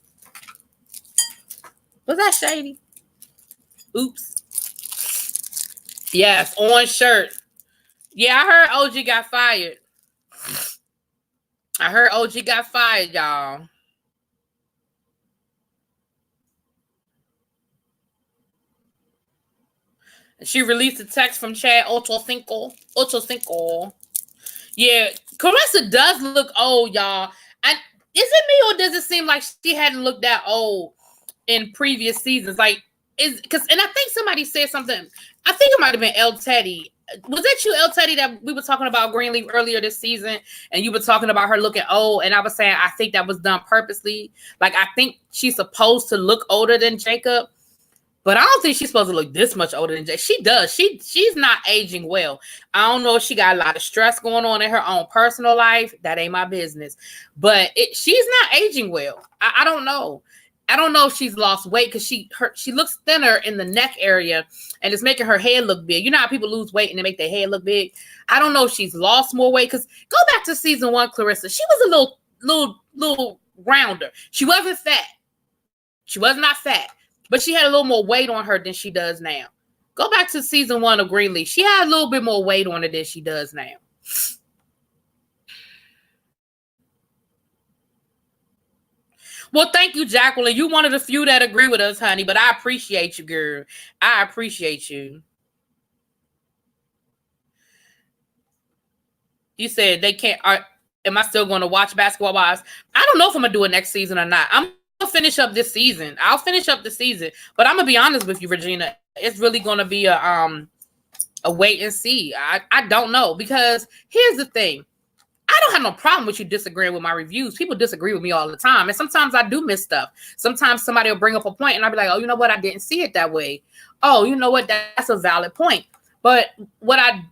Oops. Yes, orange shirt. Yeah, I heard OG got fired. Y'all. She released a text from Chad Ochocinco. Yeah, Carissa does look old, y'all. And is it me or does it seem like she hadn't looked that old in previous seasons? Like, and I think somebody said something. I think it might have been El Teddy. Was it you, El Teddy, that we were talking about Greenleaf earlier this season, and you were talking about her looking old, and I was saying I think that was done purposely. Like, I think she's supposed to look older than Jacob, But I don't think she's supposed to look this much older than Jay. She does. She's not aging well. I don't know if she got a lot of stress going on in her own personal life. That ain't my business. But she's not aging well. I don't know. I don't know if she's lost weight because she looks thinner in the neck area and it's making her head look big. You know how people lose weight and they make their head look big? I don't know if she's lost more weight because go back to season 1, Clarissa. She was a little rounder. She wasn't fat. She was not fat. But she had a little more weight on her than she does now. Go back to season 1 of Greenleaf. She had a little bit more weight on her than she does now. Well, thank you, Jacqueline. You one of the few that agree with us, honey. But I appreciate you, girl. I appreciate you. You said they can't. Am I still going to watch Basketball Wives? I don't know if I'm going to do it next season or not. I'm finish up this season. I'll finish up the season, but I'm gonna be honest with you, Regina. It's really gonna be a wait and see. I don't know because here's the thing. I don't have no problem with you disagreeing with my reviews. People disagree with me all the time, and sometimes I do miss stuff. Sometimes somebody will bring up a point, and I'll be like, "Oh, you know what? I didn't see it that way. Oh, you know what? That's a valid point." But what I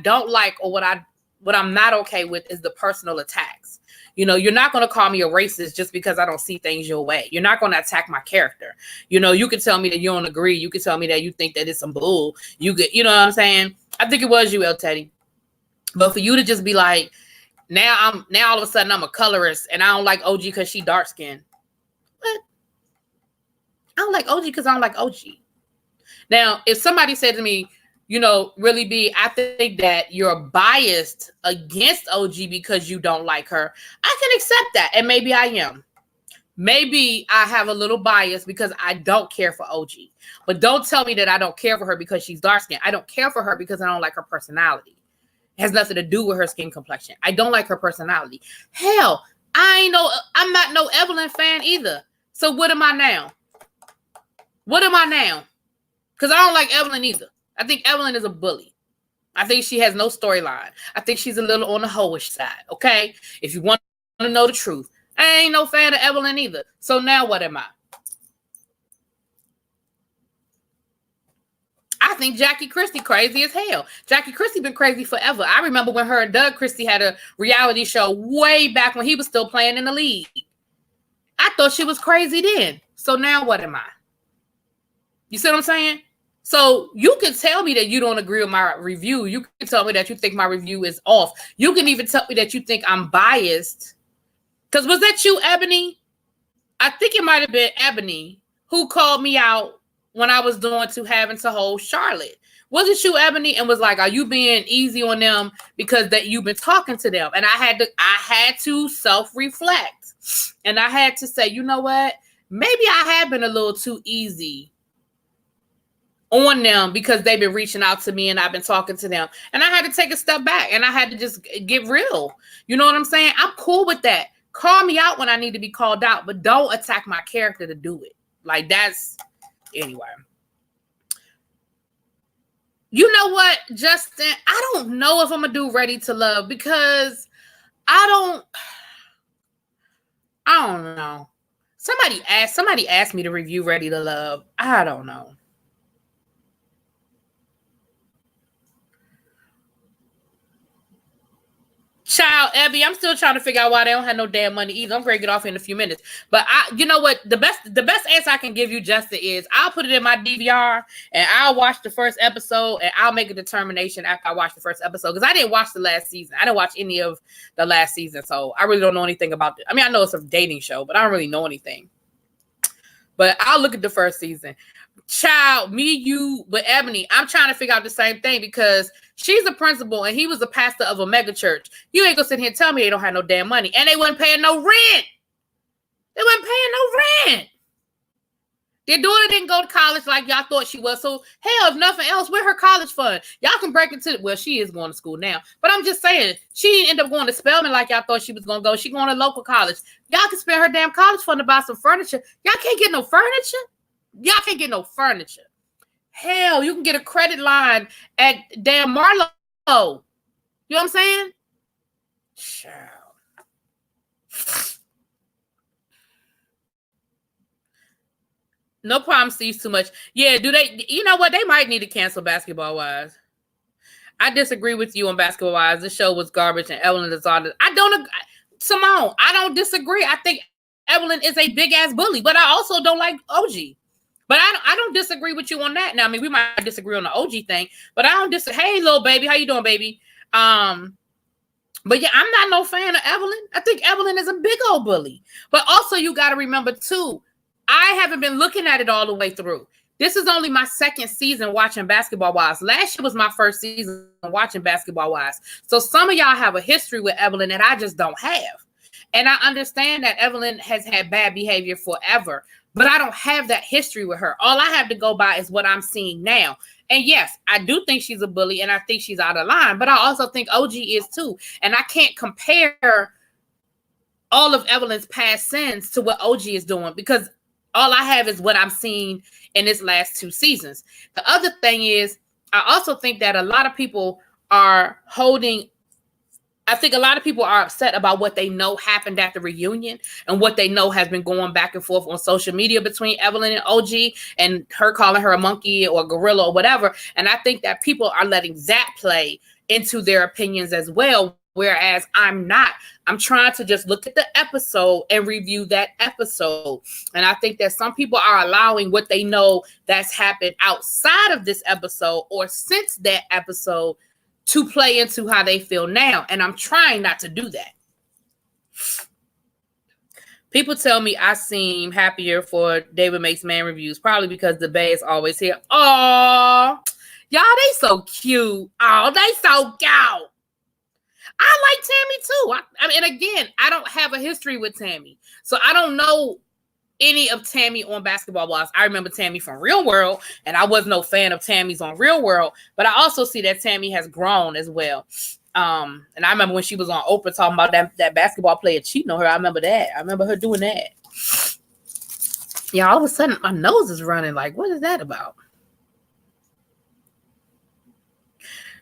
don't like, or what I'm not okay with, is the personal attacks. You know, you're not going to call me a racist just because I don't see things your way. You're not going to attack my character. You know, you can tell me that you don't agree. You can tell me that you think that it's some bull. You know what I'm saying? I think it was you, El Teddy. But for you to just be like, now all of a sudden I'm a colorist and I don't like OG because she dark skinned. What? I don't like OG because I don't like OG. Now, if somebody said to me, you know, Really B, I think that you're biased against OG because you don't like her, I can accept that. And maybe I am. Maybe I have a little bias because I don't care for OG. But don't tell me that I don't care for her because she's dark skinned. I don't care for her because I don't like her personality. It has nothing to do with her skin complexion. I don't like her personality. Hell, I'm not no Evelyn fan either. So what am I now? What am I now? Because I don't like Evelyn either. I think Evelyn is a bully. I think she has no storyline. I think she's a little on the hoish side, okay? If you want to know the truth. I ain't no fan of Evelyn either. So now what am I? I think Jackie Christie crazy as hell. Jackie Christie been crazy forever. I remember when her and Doug Christie had a reality show way back when he was still playing in the league. I thought she was crazy then. So now what am I? You see what I'm saying? So you can tell me that you don't agree with my review. You can tell me that you think my review is off. You can even tell me that you think I'm biased. Because was that you, Ebony? I think it might have been Ebony who called me out when I was doing To Have and To Hold Charlotte. Was it you, Ebony? And was like, are you being easy on them because that you've been talking to them? And I had to self-reflect. And I had to say, you know what? Maybe I have been a little too easy on them because they've been reaching out to me and I've been talking to them. And I had to take a step back and I had to just get real. You know what I'm saying? I'm cool with that. Call me out when I need to be called out, but don't attack my character to do it. Like that's, anyway. You know what, Justin? I don't know if I'm going to do Ready to Love because I don't know. Somebody asked me to review Ready to Love. I don't know. Child, Abby, I'm still trying to figure out why they don't have no damn money either. I'm going to get off in a few minutes. But you know what? The best answer I can give you, Justin, is I'll put it in my DVR and I'll watch the first episode and I'll make a determination after I watch the first episode. Because I didn't watch the last season. I didn't watch any of the last season. So I really don't know anything about it. I mean, I know it's a dating show, but I don't really know anything. But I'll look at the first season. Child, me, you, but Ebony, I'm trying to figure out the same thing because she's a principal and he was a pastor of a mega church. You ain't gonna sit here and tell me they don't have no damn money. And they wasn't paying no rent. They wasn't paying no rent. Their daughter didn't go to college like y'all thought she was. So, hell, if nothing else, where her college fund? Y'all can break into, well, she is going to school now. But I'm just saying, she didn't end up going to Spelman like y'all thought she was going to go. She going to local college. Y'all can spend her damn college fund to buy some furniture. Y'all can't get no furniture. Y'all can't get no furniture. Hell, you can get a credit line at damn Marlowe. You know what I'm saying? Child. No problem sees too much. Yeah, do they? You know what? They might need to cancel Basketball Wives. I disagree with you on Basketball Wives. This show was garbage and Evelyn is all this. Simone, I don't disagree. I think Evelyn is a big ass bully, but I also don't like OG. But I don't disagree with you on that. Now, I mean, we might disagree on the OG thing, but I don't disagree. Hey, little baby, how you doing, baby? But yeah, I'm not no fan of Evelyn. I think Evelyn is a big old bully. But also, you got to remember too, I haven't been looking at it all the way through. This is only my second season watching Basketball Wives. Last year was my first season watching Basketball Wives. So some of y'all have a history with Evelyn that I just don't have. And I understand that Evelyn has had bad behavior forever, but I don't have that history with her. All I have to go by is what I'm seeing now. And yes, I do think she's a bully and I think she's out of line, but I also think OG is too. And I can't compare all of Evelyn's past sins to what OG is doing because all I have is what I'm seeing in this last 2 seasons. The other thing is, I also think that a lot of people are upset about what they know happened at the reunion and what they know has been going back and forth on social media between Evelyn and OG and her calling her a monkey or a gorilla or whatever. And I think that people are letting that play into their opinions as well. Whereas I'm not. I'm trying to just look at the episode and review that episode. And I think that some people are allowing what they know that's happened outside of this episode or since that episode to play into how they feel now. And I'm trying not to do that. People tell me I seem happier for David Makes Man reviews, probably because the Bay is always here. Oh, y'all, they so cute. Oh, they so cute. I like Tammy too. I mean, again, I don't have a history with Tammy. So I don't know any of Tammy on Basketball Wives. I remember Tammy from Real World, and I was no fan of Tammy's on Real World, but I also see that Tammy has grown as well. And I remember when she was on Oprah talking about that basketball player cheating on her. I remember that. I remember her doing that. Yeah, all of a sudden my nose is running. Like, what is that about?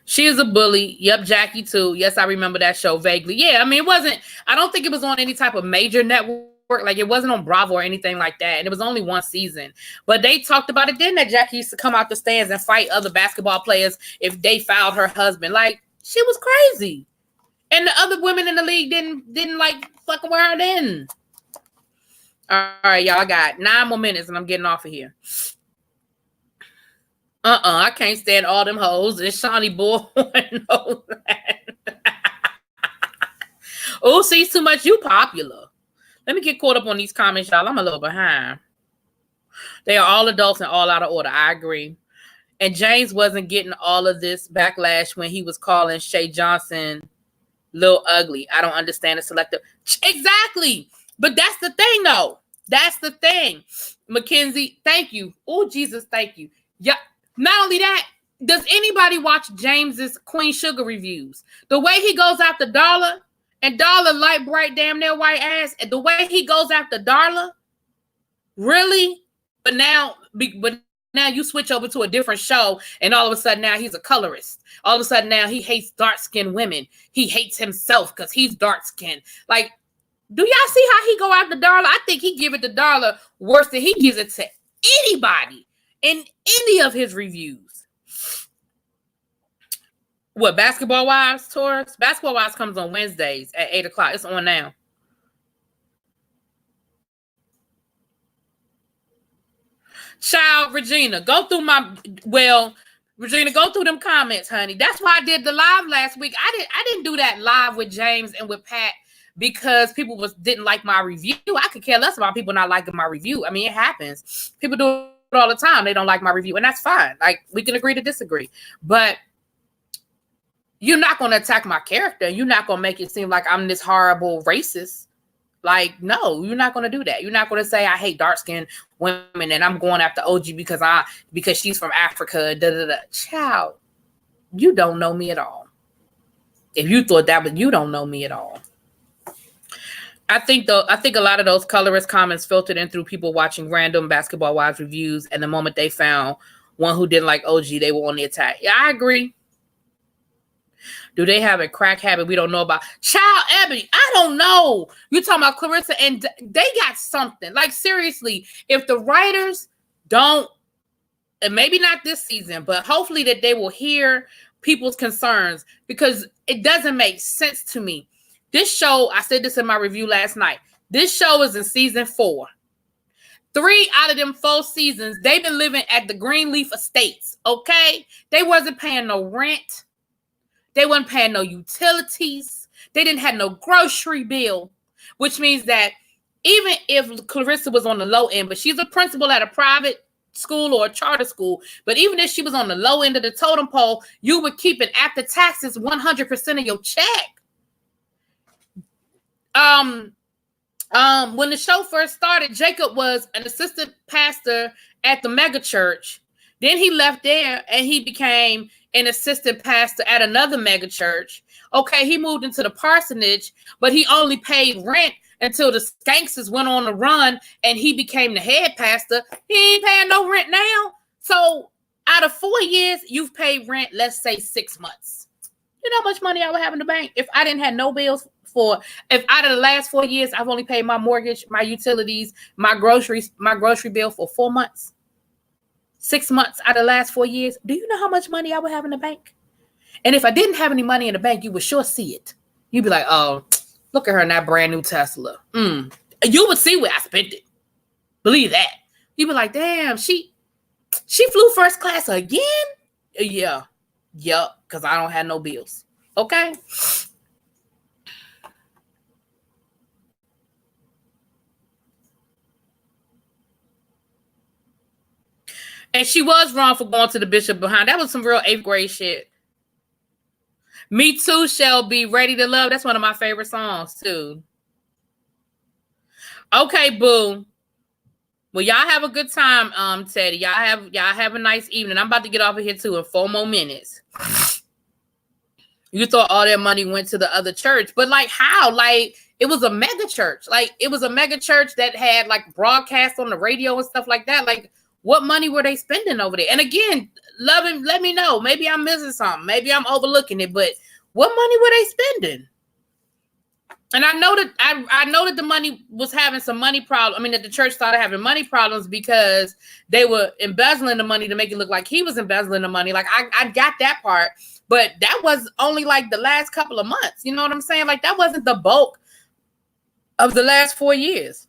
She is a bully. Yep, Jackie too. Yes, I remember that show vaguely. Yeah, I mean, I don't think it was on any type of major network. Like, it wasn't on Bravo or anything like that. And it was only 1 season. But they talked about it then that Jackie used to come out the stands and fight other basketball players if they fouled her husband. Like, she was crazy. And the other women in the league didn't like fucking with her then. All right, y'all, I got 9 more minutes and I'm getting off of here. I can't stand all them hoes. And Shawnee Bullhorn knows that. Oh, sees too much. You popular. Let me get caught up on these comments, y'all. I'm a little behind. They are all adults and all out of order. I agree. And James wasn't getting all of this backlash when he was calling Shay Johnson Lil Ugly. I don't understand the selective. Exactly. But that's the thing, though. That's the thing. Mackenzie, thank you. Oh, Jesus, thank you. Yeah. Not only that, does anybody watch James's Queen Sugar reviews? The way he goes after Darla and Darla light bright damn near white ass, and the way he goes after Darla, really? But now you switch over to a different show, and all of a sudden now he's a colorist. All of a sudden now he hates dark-skinned women. He hates himself because he's dark-skinned. Like, do y'all see how he go after Darla? I think he give it to Darla worse than he gives it to anybody in any of his reviews. What, Basketball Wives, Taurus? Basketball Wives comes on Wednesdays at 8 o'clock. It's on now. Child, Regina, go through Regina, go through them comments, honey. That's why I did the live last week. I didn't do that live with James and with Pat because people didn't like my review. I could care less about people not liking my review. I mean, it happens. People do it all the time. They don't like my review, and that's fine. Like, we can agree to disagree. But you're not going to attack my character. You're not going to make it seem like I'm this horrible racist. Like, no, you're not going to do that. You're not going to say I hate dark-skinned women and I'm going after OG because she's from Africa. Child, you don't know me at all. If you thought that, but you don't know me at all. I think a lot of those colorist comments filtered in through people watching random Basketball Wives reviews, and the moment they found one who didn't like OG, they were on the attack. Yeah, I agree. Do they have a crack habit we don't know about? Child, Ebony, I don't know. You're talking about Clarissa, and they got something. Like, seriously, if the writers don't, and maybe not this season, but hopefully that they will hear people's concerns, because it doesn't make sense to me. This show, I said this in my review last night, this show is in season 4. 3 out of them 4 seasons, they've been living at the Greenleaf Estates, okay? They wasn't paying no rent. They wasn't paying no utilities. They didn't have no grocery bill, which means that even if Clarissa was on the low end, but she's a principal at a private school or a charter school, but even if she was on the low end of the totem pole, you would keep it after taxes 100% of your check. When the show first started, Jacob was an assistant pastor at the mega church. Then he left there and he became an assistant pastor at another mega church. Okay, he moved into the parsonage, but he only paid rent until the Skankses went on the run and he became the head pastor. He ain't paying no rent now. So out of 4 years, you've paid rent, let's say 6 months. You know how much money I would have in the bank if I didn't have no bills if out of the last 4 years, I've only paid my mortgage, my utilities, my groceries, my grocery bill for 4 months. 6 months out of the last 4 years. Do you know how much money I would have in the bank? And if I didn't have any money in the bank, you would sure see it. You'd be like, oh, look at her in that brand new Tesla. You would see where I spent it. Believe that. You'd be like, damn, she flew first class again? Yeah. Yup, because I don't have no bills. Okay? And she was wrong for going to the bishop behind. That was some real 8th grade shit. Me Too Shall Be Ready to Love. That's one of my favorite songs, too. Okay, boo. Well, y'all have a good time, Teddy. Y'all have a nice evening. I'm about to get off of here, too, in 4 more minutes. You thought all that money went to the other church. But, like, how? Like, it was a mega church. Like, it was a mega church that had, like, broadcasts on the radio and stuff like that. Like, what money were they spending over there? And again, let me know. Maybe I'm missing something. Maybe I'm overlooking it. But what money were they spending? And I know that the money was having some money problem. I mean, that the church started having money problems because they were embezzling the money to make it look like he was embezzling the money. Like I got that part, but that was only like the last couple of months. You know what I'm saying? Like that wasn't the bulk of the last 4 years.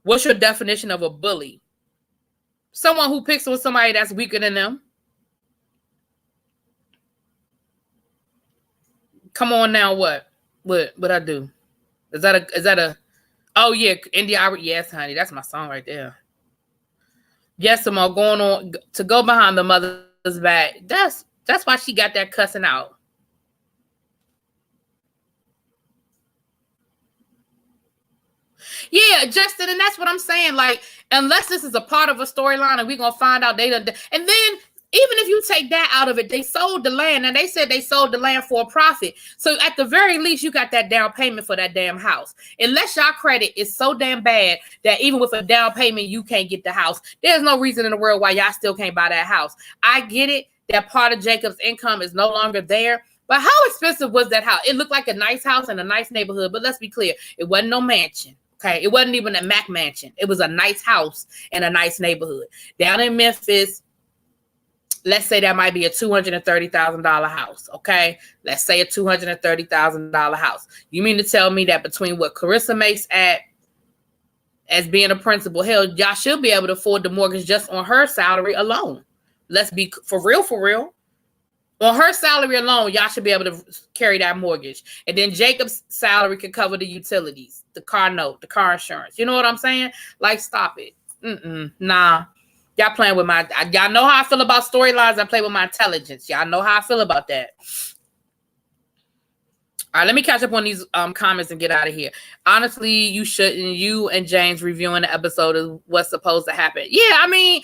What's your definition of a bully? Someone who picks on somebody that's weaker than them. Come on now, what I do? Is that a oh yeah, India, yes, honey, that's my song right there. Yes, I'm all going on to go behind the mother's back. That's why she got that cussing out. Yeah, Justin, and that's what I'm saying. Like, unless this is a part of a storyline and we're going to find out they done. And then, even if you take that out of it, they sold the land. And they said they sold the land for a profit. So, at the very least, you got that down payment for that damn house. Unless your credit is so damn bad that even with a down payment, you can't get the house. There's no reason in the world why y'all still can't buy that house. I get it that part of Jacob's income is no longer there. But how expensive was that house? It looked like a nice house in a nice neighborhood. But let's be clear, it wasn't no mansion. Okay, it wasn't even a Mac mansion. It was a nice house in a nice neighborhood. Down in Memphis, let's say that might be a $230,000 house. Okay, let's say a $230,000 house. You mean to tell me that between what Clarissa makes as being a principal, hell, y'all should be able to afford the mortgage just on her salary alone. Let's be for real. On her salary alone, y'all should be able to carry that mortgage. And then Jacob's salary can cover the utilities, the car note, the car insurance. You know what I'm saying? Like, stop it. Nah. Y'all playing with y'all know how I feel about storylines. I play with my intelligence. Y'all know how I feel about that. All right, let me catch up on these comments and get out of here. Honestly, you shouldn't. You and James reviewing the episode is what's supposed to happen. Yeah, I mean,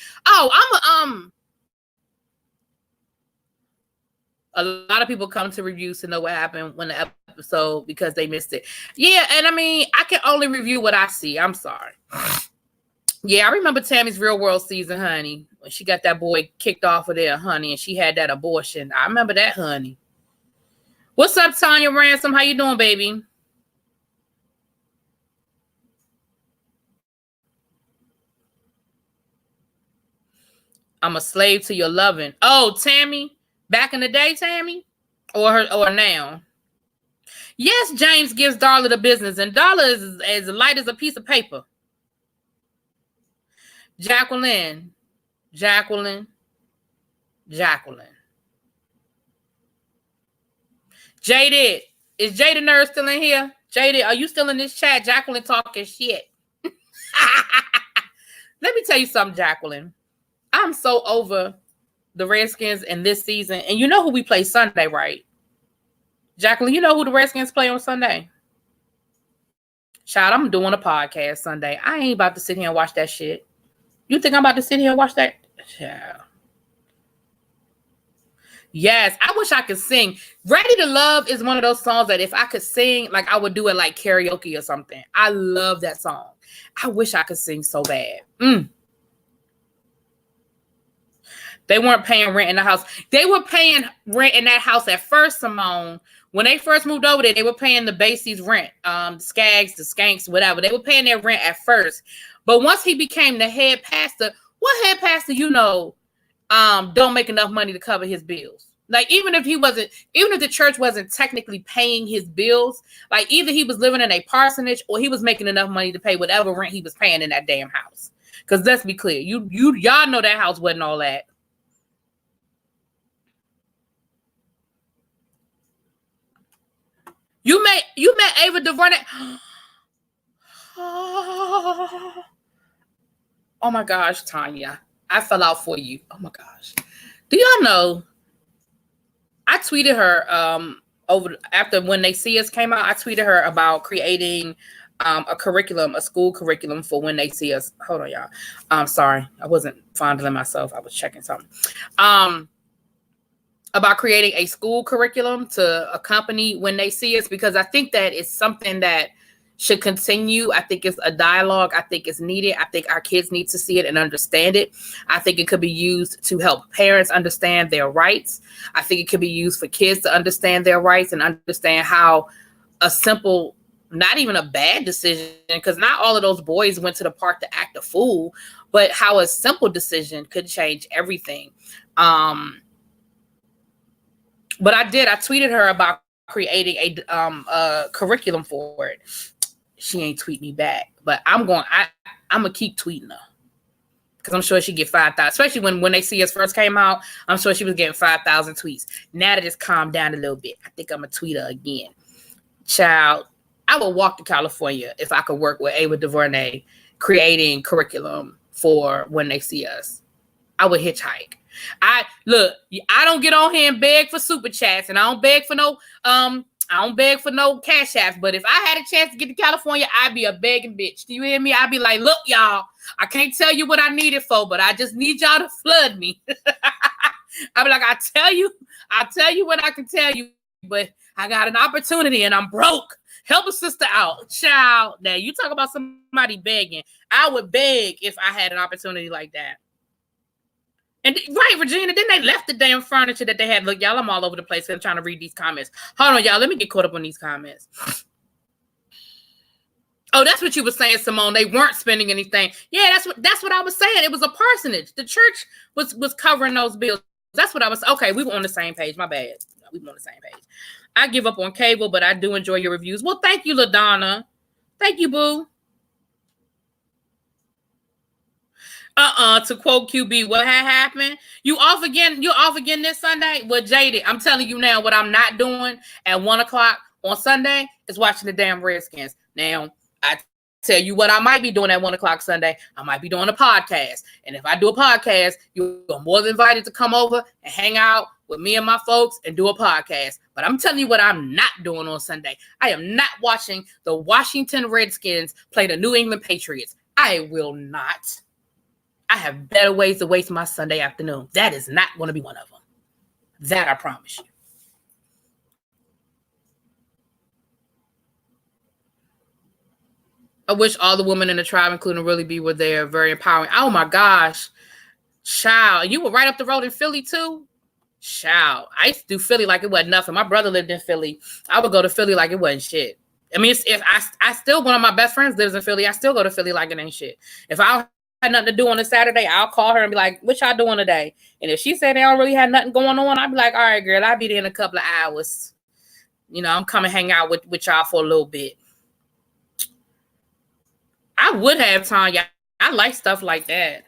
a lot of people come to reviews to know what happened when the episode because they missed it. Yeah, and I mean, I can only review what I see. I'm sorry. Yeah, I remember Tammy's Real World season, honey, when she got that boy kicked off of there, honey, and she had that abortion. I remember that, honey. What's up, Tanya Ransom? How you doing, baby? I'm a slave to your loving. Oh, Tammy, back in the day, Tammy, or now. Yes, James gives Darla the business, and Darla is as light as a piece of paper. Jacqueline. Jada is Jada Nerd still in here? Jada, are you still in this chat? Jacqueline talking shit. Let me tell you something, Jacqueline. I'm so over the Redskins in this season. And you know who we play Sunday, right? Jacqueline, you know who the Redskins play on Sunday? Child, I'm doing a podcast Sunday. I ain't about to sit here and watch that shit. You think I'm about to sit here and watch that? Child. Yes, I wish I could sing. Ready to Love is one of those songs that if I could sing, like I would do it like karaoke or something. I love that song. I wish I could sing so bad. They weren't paying rent in the house. They were paying rent in that house at first, Simone. When they first moved over there, they were paying the Basie's rent. The Skaggs, the Skanks, whatever. They were paying their rent at first. But once he became the head pastor, what head pastor don't make enough money to cover his bills? Like, even if the church wasn't technically paying his bills, like either he was living in a parsonage or he was making enough money to pay whatever rent he was paying in that damn house. Because let's be clear, y'all know that house wasn't all that. You met Ava DuVernay. Oh my gosh, Tanya. I fell out for you. Oh my gosh. Do y'all know? I tweeted her after When They See Us came out. I tweeted her about creating a school curriculum for When They See Us. Hold on, y'all. I'm sorry. I wasn't fondling myself. I was checking something. About creating a school curriculum to accompany When They See Us, because I think that it's something that should continue. I think it's a dialogue. I think it's needed. I think our kids need to see it and understand it. I think it could be used to help parents understand their rights. I think it could be used for kids to understand their rights and understand how a simple, not even a bad decision, because not all of those boys went to the park to act a fool, but how a simple decision could change everything. But I tweeted her about creating a curriculum for it. She ain't tweet me back, but I'm gonna keep tweeting her because I'm sure she get 5,000. Especially when They See Us first came out, I'm sure she was getting 5,000 tweets. Now that it's calmed down a little bit, I think I'm gonna tweet her again. Child, I would walk to California if I could work with Ava DuVernay creating curriculum for When They See Us. I would hitchhike. I don't get on here and beg for super chats, and I don't beg for no cash apps. But if I had a chance to get to California, I'd be a begging bitch. Do you hear me? I'd be like, look, y'all, I can't tell you what I need it for, but I just need y'all to flood me. I'd be like, I'll tell you what I can tell you, but I got an opportunity and I'm broke. Help a sister out. Child, now you talk about somebody begging. I would beg if I had an opportunity like that. And right, Regina, then they left the damn furniture that they had. Look, y'all, I'm all over the place. I'm trying to read these comments. Hold on, y'all. Let me get caught up on these comments. Oh, that's what you were saying, Simone. They weren't spending anything. Yeah, that's what I was saying. It was a parsonage. The church was covering those bills. That's what I was. Okay, we were on the same page. My bad. We were on the same page. I give up on cable, but I do enjoy your reviews. Well, thank you, LaDonna. Thank you, boo. To quote QB, what had happened? You off again this Sunday? Well, Jaded, I'm telling you now, what I'm not doing at 1:00 on Sunday is watching the damn Redskins. Now, I tell you what I might be doing at 1:00 Sunday. I might be doing a podcast. And if I do a podcast, you're more than invited to come over and hang out with me and my folks and do a podcast. But I'm telling you what I'm not doing on Sunday. I am not watching the Washington Redskins play the New England Patriots. I will not. I have better ways to waste my Sunday afternoon. That is not going to be one of them. That I promise you. I wish all the women in the tribe, including Really B, were there. Very empowering. Oh my gosh. Child, you were right up the road in Philly too? Child, I used to do Philly like it wasn't nothing. My brother lived in Philly. I would go to Philly like it wasn't shit. I mean, if I still, one of my best friends lives in Philly. I still go to Philly like it ain't shit. If I had nothing to do on a Saturday, I'll call her and be like, what y'all doing today? And if she said they don't really have nothing going on, I'd be like, all right, girl, I'll be there in a couple of hours. You know, I'm coming hang out with y'all for a little bit. I would have time, y'all. I like stuff like that.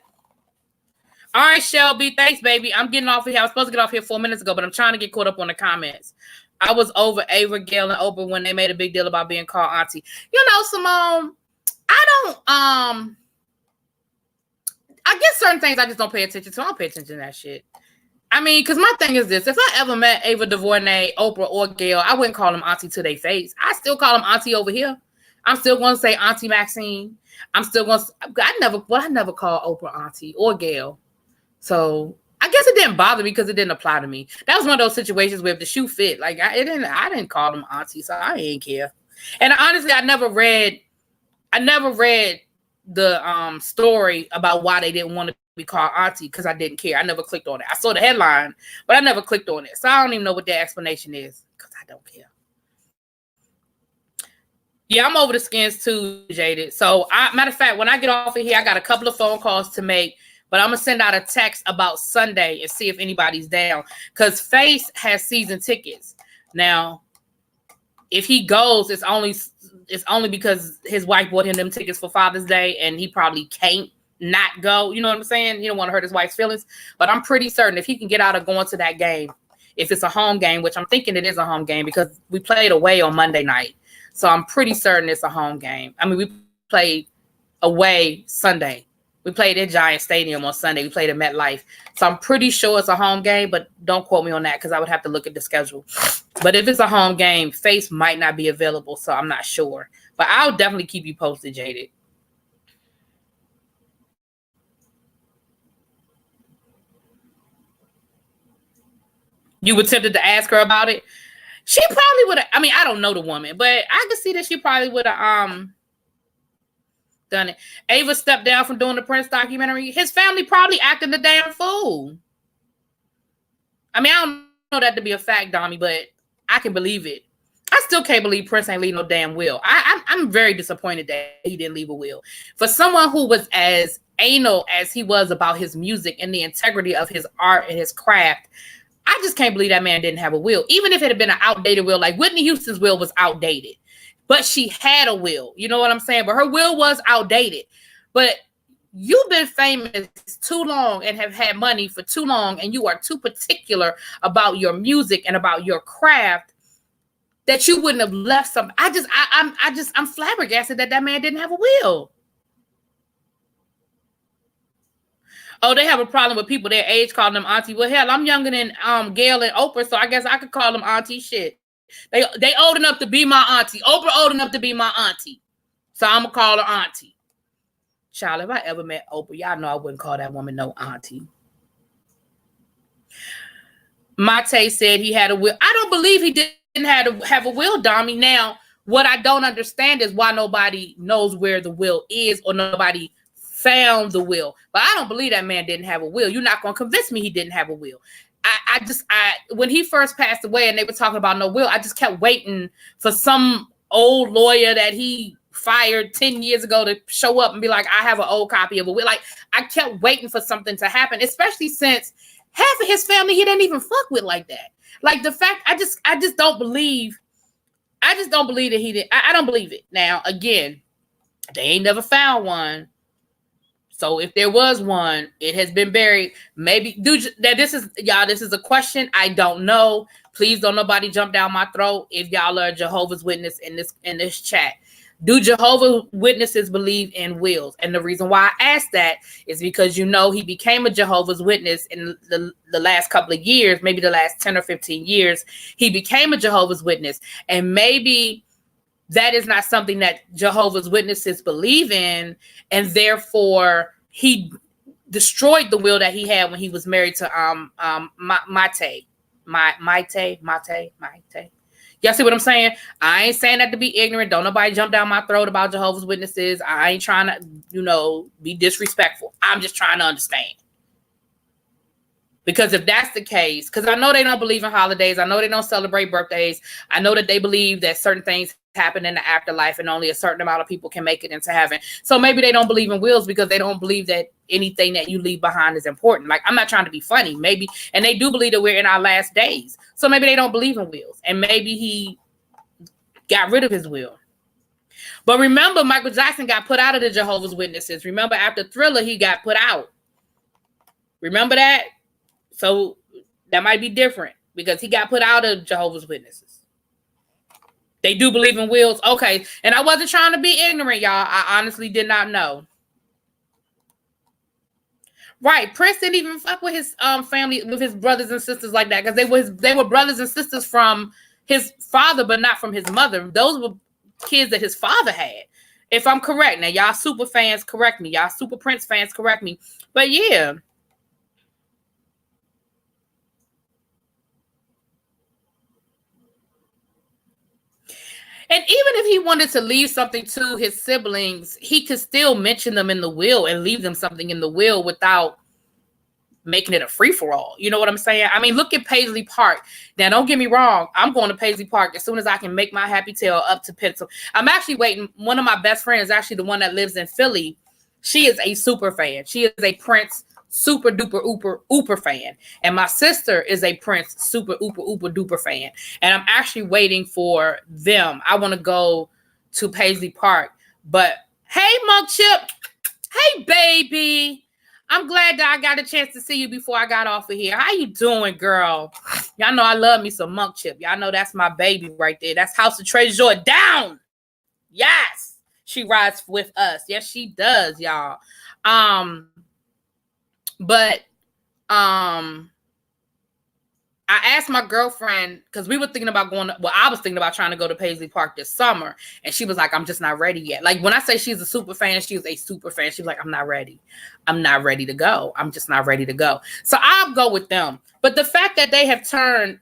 All right, Shelby. Thanks, baby. I'm getting off of here. I was supposed to get off here 4 minutes ago, but I'm trying to get caught up on the comments. I was over Ava, Gail, and Oprah when they made a big deal about being called auntie. You know, Simone, I guess certain things I just don't pay attention to. I don't pay attention to that shit. I mean, because my thing is this. If I ever met Ava DuVernay, Oprah, or Gail, I wouldn't call them auntie to their face. I still call them auntie over here. I'm still going to say Auntie Maxine. I'm still going to, I never call Oprah auntie or Gail. So I guess it didn't bother me because it didn't apply to me. That was one of those situations where if the shoe fit, like I didn't call them auntie, so I didn't care. And honestly, I never read the story about why they didn't want to be called auntie because I didn't care. I never clicked on it. I saw the headline, but I never clicked on it. So I don't even know what their explanation is because I don't care. Yeah, I'm over the skins too, Jaded. So matter of fact, when I get off of here, I got a couple of phone calls to make. But I'm going to send out a text about Sunday and see if anybody's down. Because Face has season tickets. Now, if he goes, it's only because his wife bought him them tickets for Father's Day. And he probably can't not go. You know what I'm saying? He don't want to hurt his wife's feelings. But I'm pretty certain if he can get out of going to that game, if it's a home game, which I'm thinking it is a home game because we played away on Monday night. So I'm pretty certain it's a home game. I mean, we played away Sunday. We played at Giant Stadium on Sunday. We played at MetLife. So I'm pretty sure it's a home game, but don't quote me on that because I would have to look at the schedule. But if it's a home game, Face might not be available, so I'm not sure. But I'll definitely keep you posted, Jaded. You were tempted to ask her about it? She probably would have. I mean, I don't know the woman, but I could see that she probably would have done it. Ava stepped down from doing the Prince documentary. His family probably acting the damn fool. I mean, I don't know that to be a fact, Dami, but I can believe it. I still can't believe Prince ain't leave no damn will. I'm very disappointed that he didn't leave a will. For someone who was as anal as he was about his music and the integrity of his art and his craft, I just can't believe that man didn't have a will. Even if it had been an outdated will, like Whitney Houston's will was outdated. But she had a will. You know what I'm saying? But her will was outdated. But you've been famous too long and have had money for too long, and you are too particular about your music and about your craft that you wouldn't have left some. I'm flabbergasted that man didn't have a will. Oh, they have a problem with people their age calling them auntie. Well, hell, I'm younger than Gail and Oprah, so I guess I could call them auntie. Shit. They old enough to be my auntie. Oprah old enough to be my auntie. So I'm going to call her auntie. Child, if I ever met Oprah, y'all know I wouldn't call that woman no auntie. Mate said he had a will. I don't believe he didn't have a will, Dami. Now, what I don't understand is why nobody knows where the will is or nobody found the will. But I don't believe that man didn't have a will. You're not going to convince me he didn't have a will. When he first passed away and they were talking about no will, I just kept waiting for some old lawyer that he fired 10 years ago to show up and be like, I have an old copy of a will. Like, I kept waiting for something to happen, especially since half of his family he didn't even fuck with like that. Like the fact, I just don't believe that he did. I don't believe it. Now, again, they ain't never found one. So if there was one, it has been buried. Maybe this is a question. I don't know. Please don't nobody jump down my throat if y'all are Jehovah's Witness in this chat. Do Jehovah's Witnesses believe in wills? And the reason why I asked that is because he became a Jehovah's Witness in the last couple of years, maybe the last 10 or 15 years. He became a Jehovah's Witness. And maybe that is not something that Jehovah's Witnesses believe in, and therefore he destroyed the will that he had when he was married to Mate. Y'all see what I'm saying? I ain't saying that to be ignorant. Don't nobody jump down my throat about Jehovah's Witnesses. I ain't trying to, be disrespectful. I'm just trying to understand. Because if that's the case, because I know they don't believe in holidays. I know they don't celebrate birthdays. I know that they believe that certain things happen in the afterlife and only a certain amount of people can make it into heaven. So maybe they don't believe in wills because they don't believe that anything that you leave behind is important. Like, I'm not trying to be funny, maybe, and they do believe that we're in our last days. So maybe they don't believe in wills, and maybe he got rid of his will. But remember, Michael Jackson got put out of the Jehovah's Witnesses. Remember, after Thriller, he got put out. Remember that? So that might be different because he got put out of Jehovah's Witnesses. They do believe in wills. Okay. And I wasn't trying to be ignorant, y'all. I honestly did not know. Right. Prince didn't even fuck with his family, with his brothers and sisters like that, because they were brothers and sisters from his father, but not from his mother. Those were kids that his father had. If I'm correct. Now, y'all super fans, correct me. Y'all super Prince fans, correct me. But yeah. And even if he wanted to leave something to his siblings, he could still mention them in the will and leave them something in the will without making it a free-for-all. You know what I'm saying? I mean, look at Paisley Park. Now, don't get me wrong. I'm going to Paisley Park as soon as I can make my happy tail up to Pencil. I'm actually waiting. One of my best friends, actually the one that lives in Philly, she is a super fan. She is a Prince super duper ooper fan. And my sister is a Prince super ooper duper fan. And I'm actually waiting for them. I want to go to Paisley Park. But hey, Monk Chip. Hey, baby. I'm glad that I got a chance to see you before I got off of here. How you doing, girl? Y'all know I love me some Monk Chip. Y'all know that's my baby right there. That's House of Treasure down. Yes. She rides with us. Yes, she does, y'all. But I asked my girlfriend, because we were thinking about I was thinking about trying to go to Paisley Park this summer. And she was like, I'm just not ready yet. Like, when I say she's a super fan, she was a super fan. She was like, I'm not ready. I'm not ready to go. I'm just not ready to go. So I'll go with them. But the fact that they have turned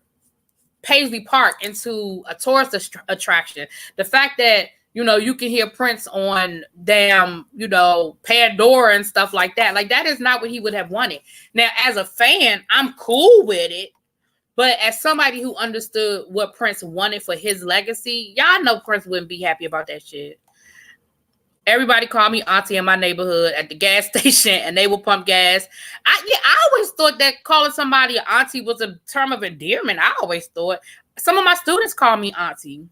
Paisley Park into a tourist attraction, the fact that, you know, you can hear Prince on damn, you know, Pandora and stuff like that. Like, that is not what he would have wanted. Now, as a fan, I'm cool with it. But as somebody who understood what Prince wanted for his legacy, y'all know Prince wouldn't be happy about that shit. Everybody called me auntie in my neighborhood at the gas station, and they would pump gas. I always thought that calling somebody an auntie was a term of endearment. I always thought. Some of my students call me auntie.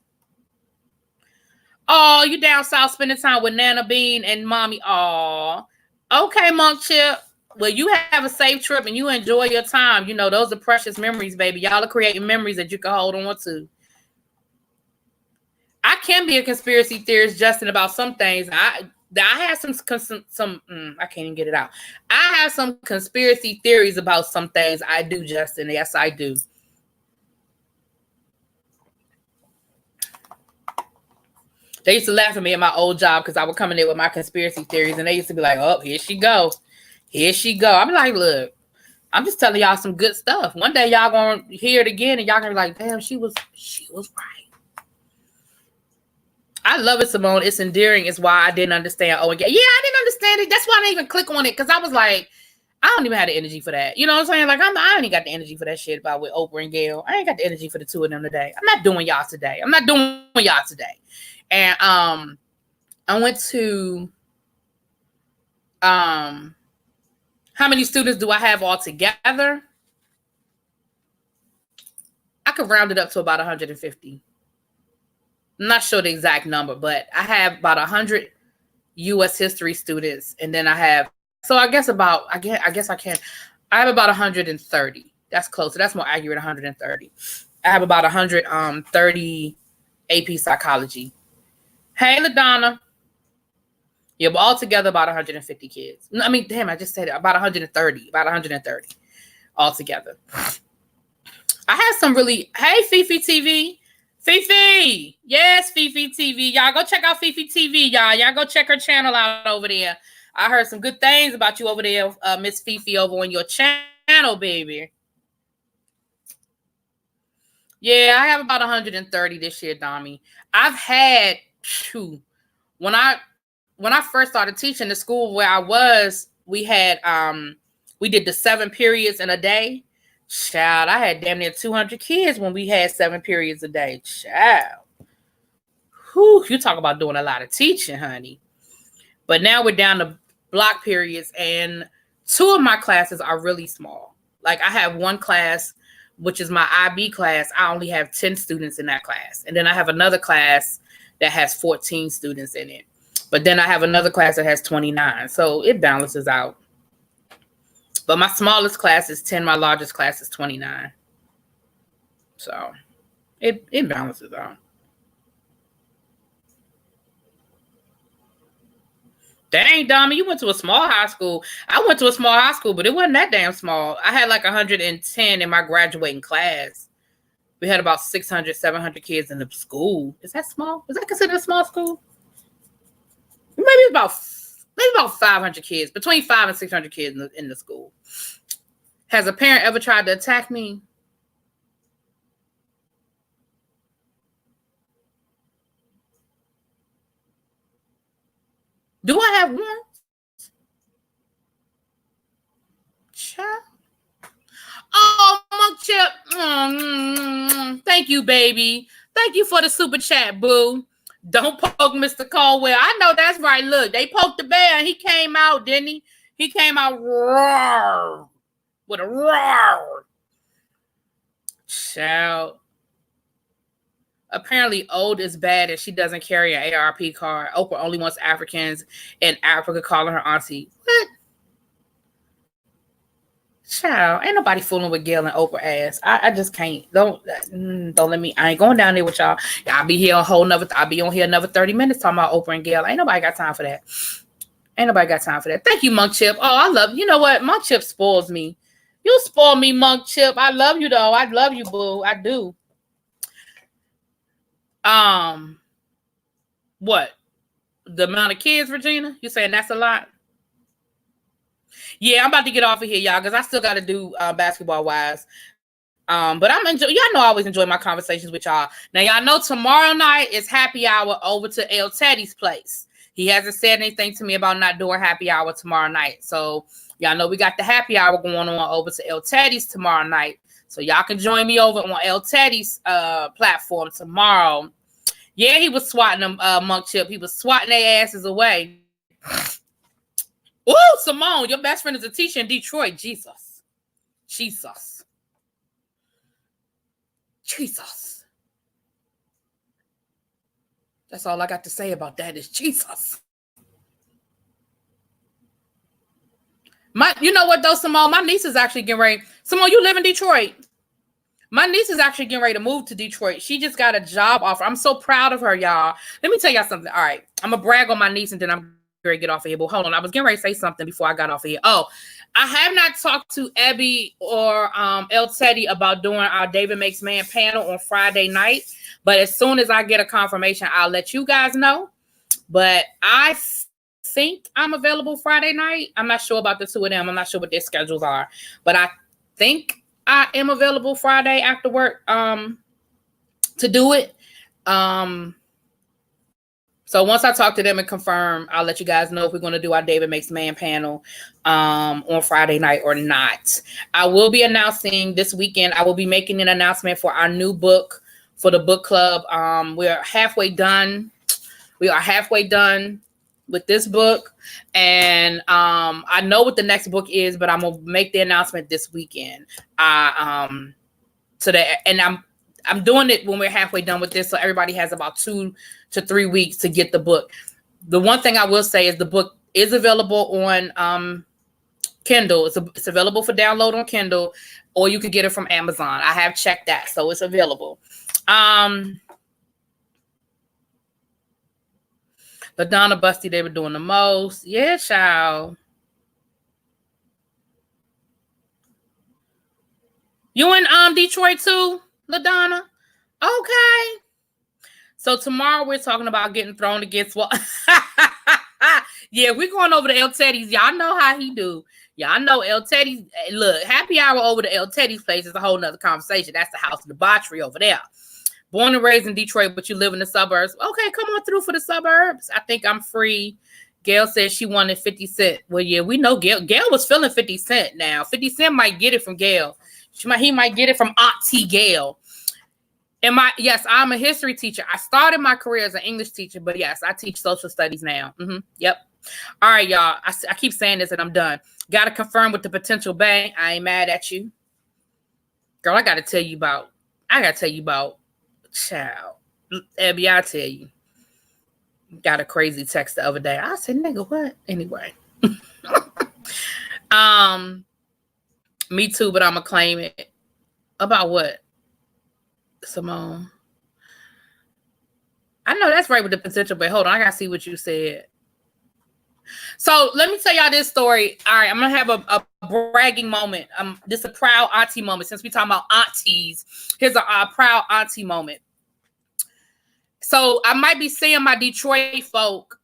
Oh, you down south spending time with Nana Bean and mommy. Oh, okay, Monk Chip. Well, you have a safe trip and you enjoy your time. You know, those are precious memories, baby. Y'all are creating memories that you can hold on to. I can be a conspiracy theorist, Justin, about some things. I have some I can't even get it out. I have some conspiracy theories about some things. I do, Justin. Yes, I do. They used to laugh at me at my old job because I would come in there with my conspiracy theories, and they used to be like, "Oh, here she go. Here she go." I'm like, look, I'm just telling y'all some good stuff. One day y'all gonna hear it again and y'all gonna be like, damn, she was right. I love it, Simone. It's endearing. It's why I didn't understand. Oh, again. Yeah, I didn't understand it. That's why I didn't even click on it, because I was like, I don't even have the energy for that. You know what I'm saying? Like, I ain't got the energy for that shit about with Oprah and Gail. I ain't got the energy for the two of them today. I'm not doing y'all today. And I went to how many students do I have all together? I could round it up to about 150. I'm not sure the exact number, but I have about 100 U.S. history students, and then I have, so I guess I have about 130. That's closer. That's more accurate, 130. I have about 130 AP psychology. Hey, LaDonna. Yeah, but altogether about 150 kids. I mean, damn, I just said it. About 130 altogether. I have some really, hey, Fifi TV. Fifi. Yes, Fifi TV. Y'all go check out Fifi TV, y'all. Y'all go check her channel out over there. I heard some good things about you over there, Miss Fifi, over on your channel, baby. Yeah, I have about 130 this year, Dami. I've had, when I first started teaching, the school where I was, we had we did the 7 periods in a day. Child, I had damn near 200 kids when we had 7 periods a day. Child. Whew, you talk about doing a lot of teaching, honey. But now we're down to block periods, and 2 of my classes are really small. Like I have one class, which is my IB class. I only have 10 students in that class. And then I have another class that has 14 students in it. But then I have another class that has 29. So it balances out. But my smallest class is 10. My largest class is 29. So it balances out. Dang, Dami, you went to a small high school. I went to a small high school, but it wasn't that damn small. I had like 110 in my graduating class. We had about 600, 700 kids in the school. Is that small? Is that considered a small school? Maybe about 500 kids, between 500 and 600 kids in the school. Has a parent ever tried to attack me? Do I have one? Child. Oh, Monk Chip. Thank you, baby. Thank you for the super chat, boo. Don't poke Mr. Caldwell. I know that's right. Look, they poked the bear and he came out, didn't he? He came out roar, with a roar. Child. Apparently, old is bad and she doesn't carry an AARP card. Oprah only wants Africans in Africa calling her auntie. What? Child, ain't nobody fooling with Gail and Oprah ass. I just can't. Don't let me. I ain't going down there with y'all. I'll be here I'll be on here another 30 minutes talking about Oprah and Gail. Ain't nobody got time for that. Ain't nobody got time for that. Thank you, Monk Chip. Oh, I love you. You know what? Monk Chip spoils me. You spoil me, Monk Chip. I love you though. I love you, boo. I do. What? The amount of kids, Regina? You saying that's a lot? Yeah, I'm about to get off of here, y'all, because I still got to do basketball wise. But I'm enjoying. Y'all know I always enjoy my conversations with y'all. Now, y'all know tomorrow night is happy hour over to El Teddy's place. He hasn't said anything to me about not doing happy hour tomorrow night. So y'all know we got the happy hour going on over to El Teddy's tomorrow night. So y'all can join me over on El Teddy's platform tomorrow. Yeah, he was swatting them, Monk Chip. He was swatting their asses away. Ooh, Simone, your best friend is a teacher in Detroit. Jesus. That's all I got to say about that is Jesus. You know what though, Simone? My niece is actually getting ready. Simone, you live in Detroit. My niece is actually getting ready to move to Detroit. She just got a job offer. I'm so proud of her, y'all. Let me tell y'all something. All right. I'm going to brag on my niece and then I'm going to get off of here. But hold on. I was getting ready to say something before I got off of here. Oh, I have not talked to Abby or El Teddy about doing our David Makes Man panel on Friday night. But as soon as I get a confirmation, I'll let you guys know. But I think I'm available Friday night. I'm not sure about the two of them. I'm not sure what their schedules are. But I think I am available Friday after work to do it. So once I talk to them and confirm, I'll let you guys know if we're going to do our David Makes Man panel on Friday night or not. I will be announcing this weekend. I will be making an announcement for our new book for the book club. We're halfway done. We are halfway done with this book. And I know what the next book is, but I'm gonna make the announcement this weekend. So that, and I'm doing it when we're halfway done with this, so everybody has about 2 to 3 weeks to get the book. The one thing I will say is the book is available on Kindle. It's available for download on Kindle, or you can get it from Amazon. I have checked that, so it's available. LaDonna Busty, they were doing the most. Yeah, child. You in Detroit too, LaDonna? Okay. So tomorrow we're talking about getting thrown against what? Yeah, we're going over to El Teddy's. Y'all know how he do. Y'all know El Teddy's. Look, happy hour over to El Teddy's place is a whole nother conversation. That's the house of debauchery over there. Born and raised in Detroit, but you live in the suburbs. Okay, come on through for the suburbs. I think I'm free. Gail said she wanted 50 Cent. Well, yeah, we know Gail. Gail was feeling 50 Cent now. 50 Cent might get it from Gail. He might get it from Auntie Gail. Yes, I'm a history teacher. I started my career as an English teacher, but yes, I teach social studies now. Yep. All right, y'all. I keep saying this and I'm done. Got to confirm with the potential bang. I ain't mad at you. Girl, I got to tell you about, child. Abby, I tell you. Got a crazy text the other day. I said, nigga, what? Anyway. Me too, but I'm going to claim it. About what? Simone. I know that's right with the potential, but hold on. I got to see what you said. So let me tell y'all this story. All right, I'm going to have a bragging moment. This is a proud auntie moment. Since we talking about aunties, here's a proud auntie moment. So I might be seeing my Detroit folk,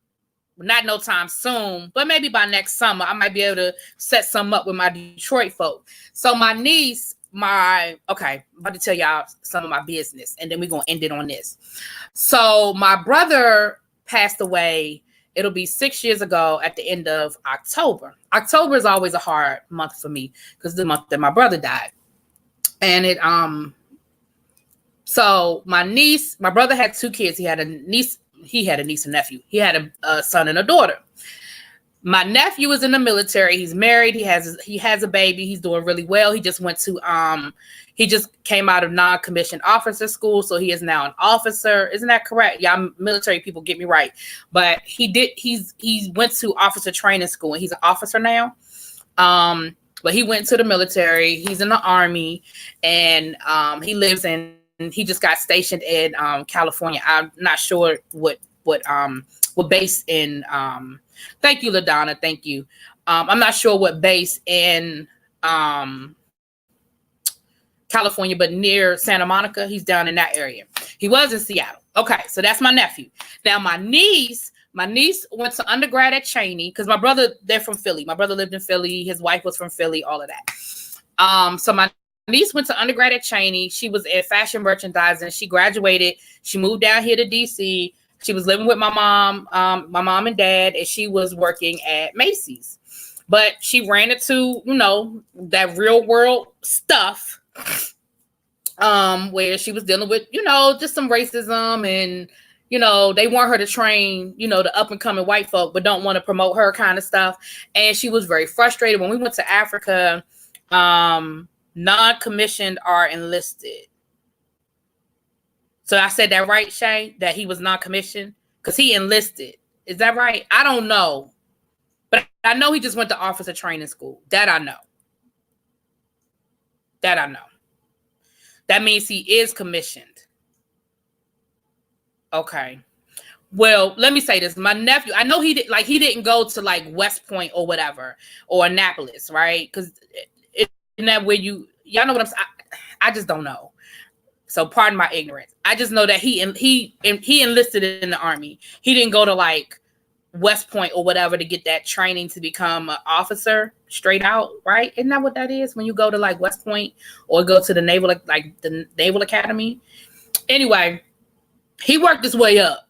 not no time soon, but maybe by next summer, I might be able to set some up with my Detroit folk. So my niece, I'm about to tell y'all some of my business, and then we're going to end it on this. So my brother passed away. It'll be 6 years ago at the end of October. October is always a hard month for me because the month that my brother died. And so my brother had 2 kids. He had a niece and nephew. He had a son and a daughter. My nephew is in the military. He's married. He has a baby. He's doing really well. He just came out of non-commissioned officer school, so he is now an officer. Isn't that correct? Y'all military people get me right. But he went to officer training school and he's an officer now. But he went to the military. He's in the Army, and he just got stationed in California. I'm not sure what base in thank you, LaDonna. Thank you. I'm not sure what base in California, but near Santa Monica. He's down in that area. He was in Seattle. Okay, so that's my nephew. Now my niece went to undergrad at Cheney because my brother, they're from Philly. My brother lived in Philly. His wife was from Philly, all of that. So my niece went to undergrad at Cheney. She was in fashion merchandising. She graduated. She moved down here to DC. She was living with my mom and dad, and she was working at Macy's. But she ran into, that real world stuff where she was dealing with, just some racism, and, they want her to train, the up and coming white folk, but don't want to promote her kind of stuff. And she was very frustrated. When we went to Africa, non-commissioned are enlisted. So I said that right, Shay, that he was non-commissioned because he enlisted. Is that right? I don't know. But I know he just went to officer training school. That I know. That means he is commissioned. Okay. Well, let me say this. My nephew, I know he didn't go to like West Point or whatever, or Annapolis, right? Because isn't that where y'all know what I'm saying? I just don't know. So pardon my ignorance. I just know that he enlisted in the Army. He didn't go to like West Point or whatever to get that training to become an officer straight out, right? Isn't that what that is when you go to like West Point or go to the Naval Academy? Anyway, he worked his way up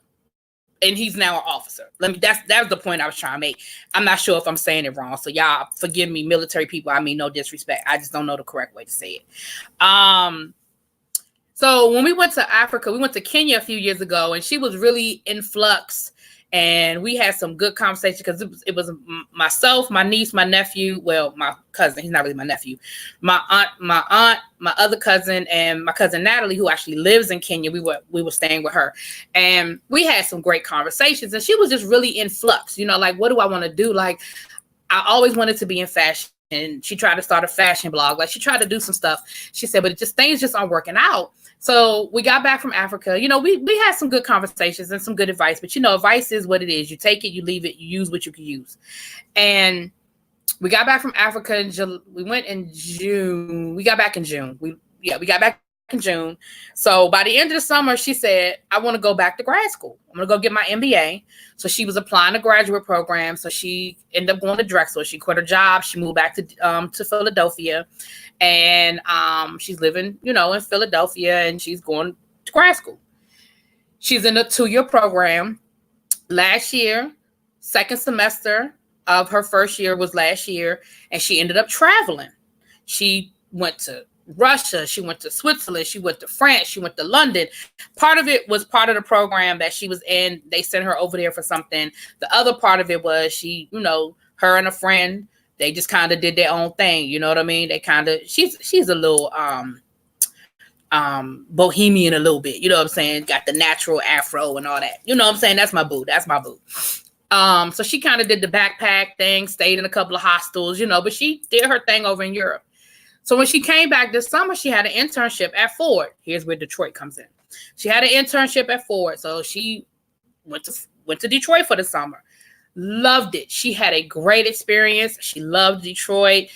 and he's now an officer. That's the point I was trying to make. I'm not sure if I'm saying it wrong. So y'all forgive me, military people. I mean, no disrespect. I just don't know the correct way to say it. So when we went to Africa, we went to Kenya a few years ago, and she was really in flux, and we had some good conversation because it was myself, my niece, my nephew, well, my cousin. He's not really my nephew. My aunt, my other cousin, and my cousin Natalie, who actually lives in Kenya. We were staying with her, and we had some great conversations. And she was just really in flux. Like, what do I want to do? Like, I always wanted to be in fashion. And she tried to start a fashion blog. Like, she tried to do some stuff. She said, but things just aren't working out. So we got back from Africa. We had some good conversations and some good advice. But, advice is what it is. You take it, you leave it, you use what you can use. And we got back from Africa. We went in June. We got back in June. We got back in June. So by the end of the summer, she said, I want to go back to grad school. I'm going to go get my MBA. So she was applying to graduate program. So she ended up going to Drexel. She quit her job. She moved back to Philadelphia. And she's living, in Philadelphia, and she's going to grad school. She's in a 2-year program. Last year, second semester of her first year was last year, and she ended up traveling. She went to Russia, she went to Switzerland, she went to France, she went to London. Part of it was part of the program that she was in. They sent her over there for something. The other part of it was she, her and a friend, they just kind of did their own thing. You know what I mean? They kind of, she's a little bohemian a little bit. You know what I'm saying? Got the natural afro and all that. You know what I'm saying? That's my boo. That's my boo. So she kind of did the backpack thing, stayed in a couple of hostels, but she did her thing over in Europe. So when she came back this summer, she had an internship at Ford. Here's where Detroit comes in. She had an internship at Ford. So she went to Detroit for the summer. Loved it. She had a great experience. She loved Detroit.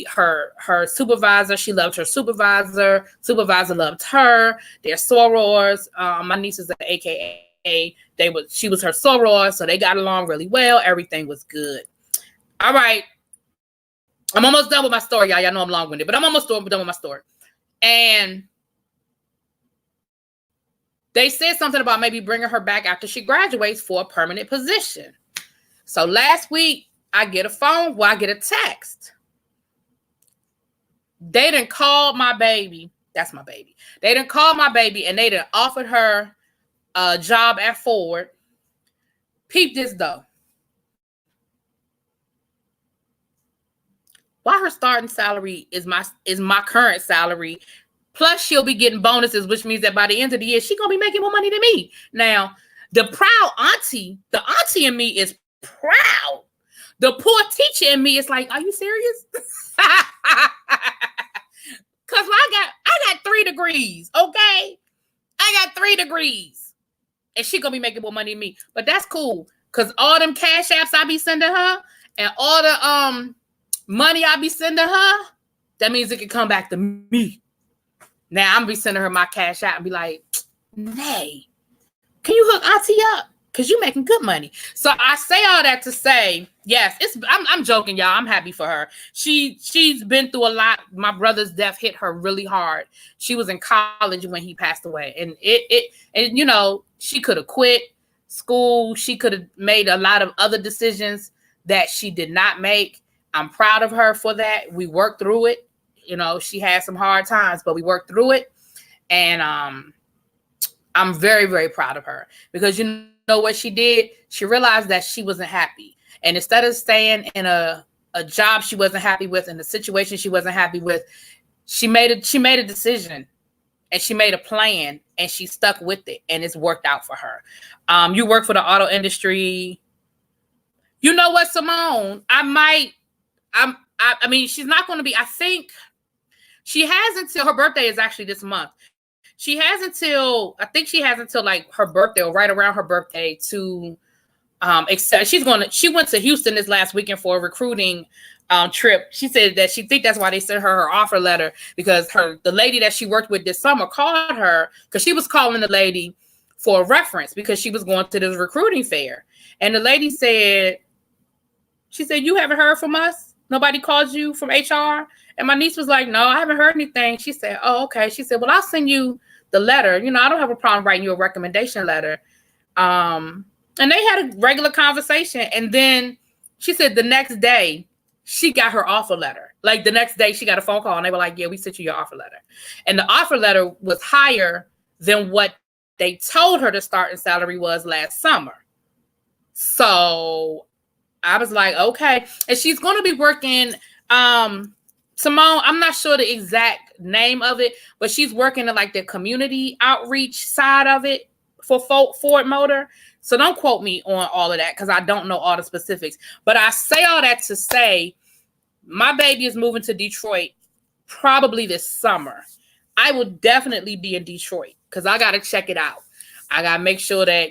Her supervisor, she loved her supervisor. Supervisor loved her. They're sorors. My niece is an AKA. She was her soror, so they got along really well. Everything was good. All right. I'm almost done with my story, y'all. Y'all know I'm long-winded, but I'm almost done with my story. And they said something about maybe bringing her back after she graduates for a permanent position. So last week, I get a text. They done called my baby. That's my baby. They done called my baby, and they done offered her a job at Ford. Peep this, though. Why her starting salary is my current salary, plus she'll be getting bonuses, which means that by the end of the year, she's going to be making more money than me. Now, the proud auntie, the auntie in me is proud. The poor teacher in me is like, are you serious? Because I got 3 degrees, okay? I got 3 degrees. And she going to be making more money than me. But that's cool, because all them cash apps I be sending her and all the money I be sending her, that means it can come back to me. Now I'm gonna be sending her my cash out and be like, "Nay, can you hook auntie up? Cause you making good money." So I say all that to say, yes, I'm joking, y'all. I'm happy for her. She's been through a lot. My brother's death hit her really hard. She was in college when he passed away, and she could have quit school. She could have made a lot of other decisions that she did not make. I'm proud of her for that. We worked through it. She had some hard times, but we worked through it. And I'm very, very proud of her, because you know what she did? She realized that she wasn't happy. And instead of staying in a job she wasn't happy with, in a situation she wasn't happy with, she made a decision, and she made a plan, and she stuck with it, and it's worked out for her. You work for the auto industry. You know what, Simone? I mean, she's not going to be, I think she has until her birthday is actually this month. She has until like her birthday or right around her birthday to accept. She went to Houston this last weekend for a recruiting trip. She said that she think that's why they sent her offer letter, because the lady that she worked with this summer called her, because she was calling the lady for a reference because she was going to this recruiting fair. And the lady said, you haven't heard from us? Nobody called you from HR? And my niece was like, no, I haven't heard anything. She said, oh, okay. She said, well, I'll send you the letter. I don't have a problem writing you a recommendation letter. And they had a regular conversation. And then she said the next day she got her offer letter. Like the next day she got a phone call and they were like, yeah, we sent you your offer letter. And the offer letter was higher than what they told her the starting salary was last summer. So I was like, okay. And she's going to be working, Simone, I'm not sure the exact name of it, but she's working in like the community outreach side of it for Ford Motor. So don't quote me on all of that, because I don't know all the specifics. But I say all that to say, my baby is moving to Detroit probably this summer. I will definitely be in Detroit, because I got to check it out. I got to make sure that,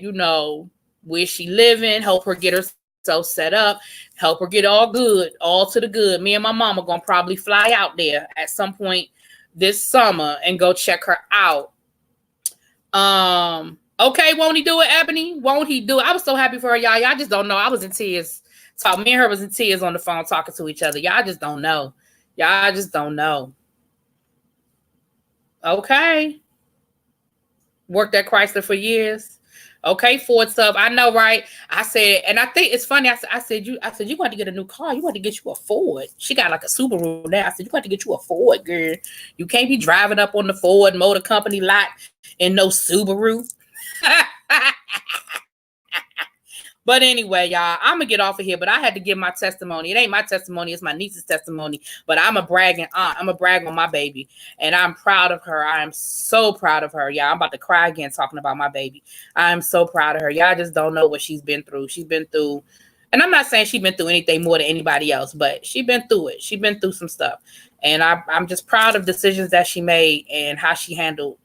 where she living, help her get herself set up, help her get all to the good. Me and my mom are going to probably fly out there at some point this summer and go check her out. Okay, won't he do it, Ebony? Won't he do it? I was so happy for her, y'all. Y'all just don't know. I was in tears. Me and her was in tears on the phone talking to each other. Y'all just don't know. Y'all just don't know. Okay. Worked at Chrysler for years. Okay, Ford stuff. I know, right? I said, and I think it's funny. I said, you want to get a new car. You want to get you a Ford. She got like a Subaru now. I said, you want to get you a Ford, girl. You can't be driving up on the Ford Motor Company lot in no Subaru. But anyway, y'all, I'm gonna get off of here. But I had to give my testimony. It ain't my testimony; it's my niece's testimony. But I'm a bragging aunt. I'm a brag on my baby, and I'm proud of her. I am so proud of her. Yeah, I'm about to cry again talking about my baby. I'm so proud of her. Y'all just don't know what she's been through. She's been through, and I'm not saying she's been through anything more than anybody else, but she's been through it. She's been through some stuff, and I'm just proud of decisions that she made and how she's handled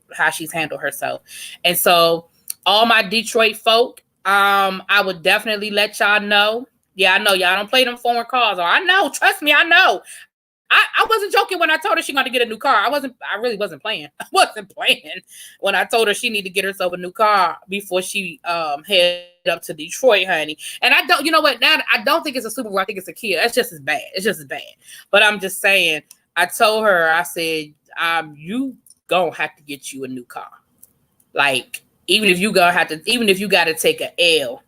herself. And so, all my Detroit folk. I would definitely let y'all know. Yeah, I know y'all don't play them foreign cars. Or I know, trust me, I know. I wasn't joking when I told her she got to get a new car. I really wasn't playing. I wasn't playing when I told her she need to get herself a new car before she head up to Detroit, honey. And I don't, you know what? Now I don't think it's a Subaru. I think it's a Kia. It's just as bad. It's just as bad. But I'm just saying. I told her. I said, you gonna have to get you a new car, like. Even if you got to take an L,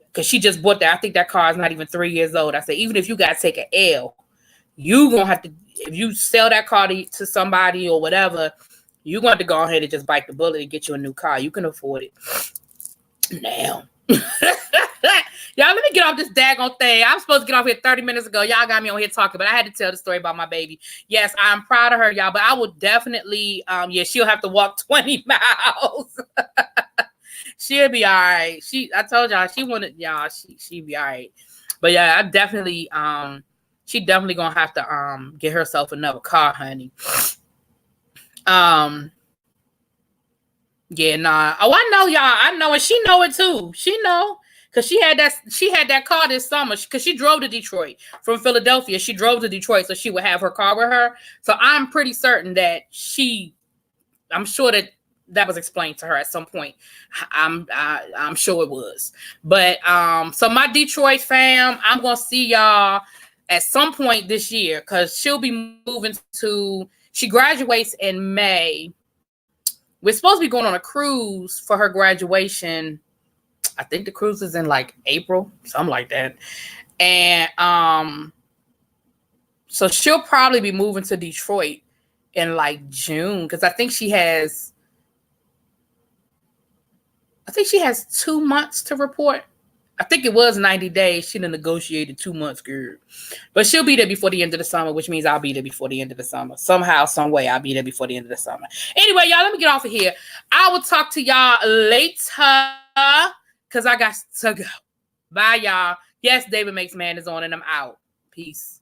because she just bought that. I think that car is not even 3 years old. I said, even if you got to take an L, you gonna have to. If you sell that car to somebody or whatever, you going to go ahead and just bite the bullet and get you a new car. You can afford it now. Y'all, let me get off this daggone thing. I'm supposed to get off here 30 minutes ago. Y'all got me on here talking, but I had to tell the story about my baby. Yes, I'm proud of her, y'all, but I will definitely, she'll have to walk 20 miles. She'll be all right. I told y'all, she'll be all right. But yeah, I definitely, she definitely gonna have to get herself another car, honey. Yeah, nah. Oh, I know, y'all. I know, and she know it too. She know. Because she had that car this summer because she drove to Detroit from Philadelphia. She drove to Detroit so she would have her car with her. So I'm pretty certain that I'm sure that was explained to her at some point. I'm sure it was. But so my Detroit fam, I'm gonna see y'all at some point this year because she'll be moving to. She graduates in May. We're supposed to be going on a cruise for her graduation. I think the cruise is in like April, something like that. And so she'll probably be moving to Detroit in like June because I think she has 2 months to report. I think it was 90 days. She done negotiated 2 months, girl. But she'll be there before the end of the summer, which means I'll be there before the end of the summer. Somehow, some way, I'll be there before the end of the summer. Anyway, y'all, let me get off of here. I will talk to y'all later. Because I got to go. Bye, y'all. Yes, David Makes Man is on, and I'm out. Peace.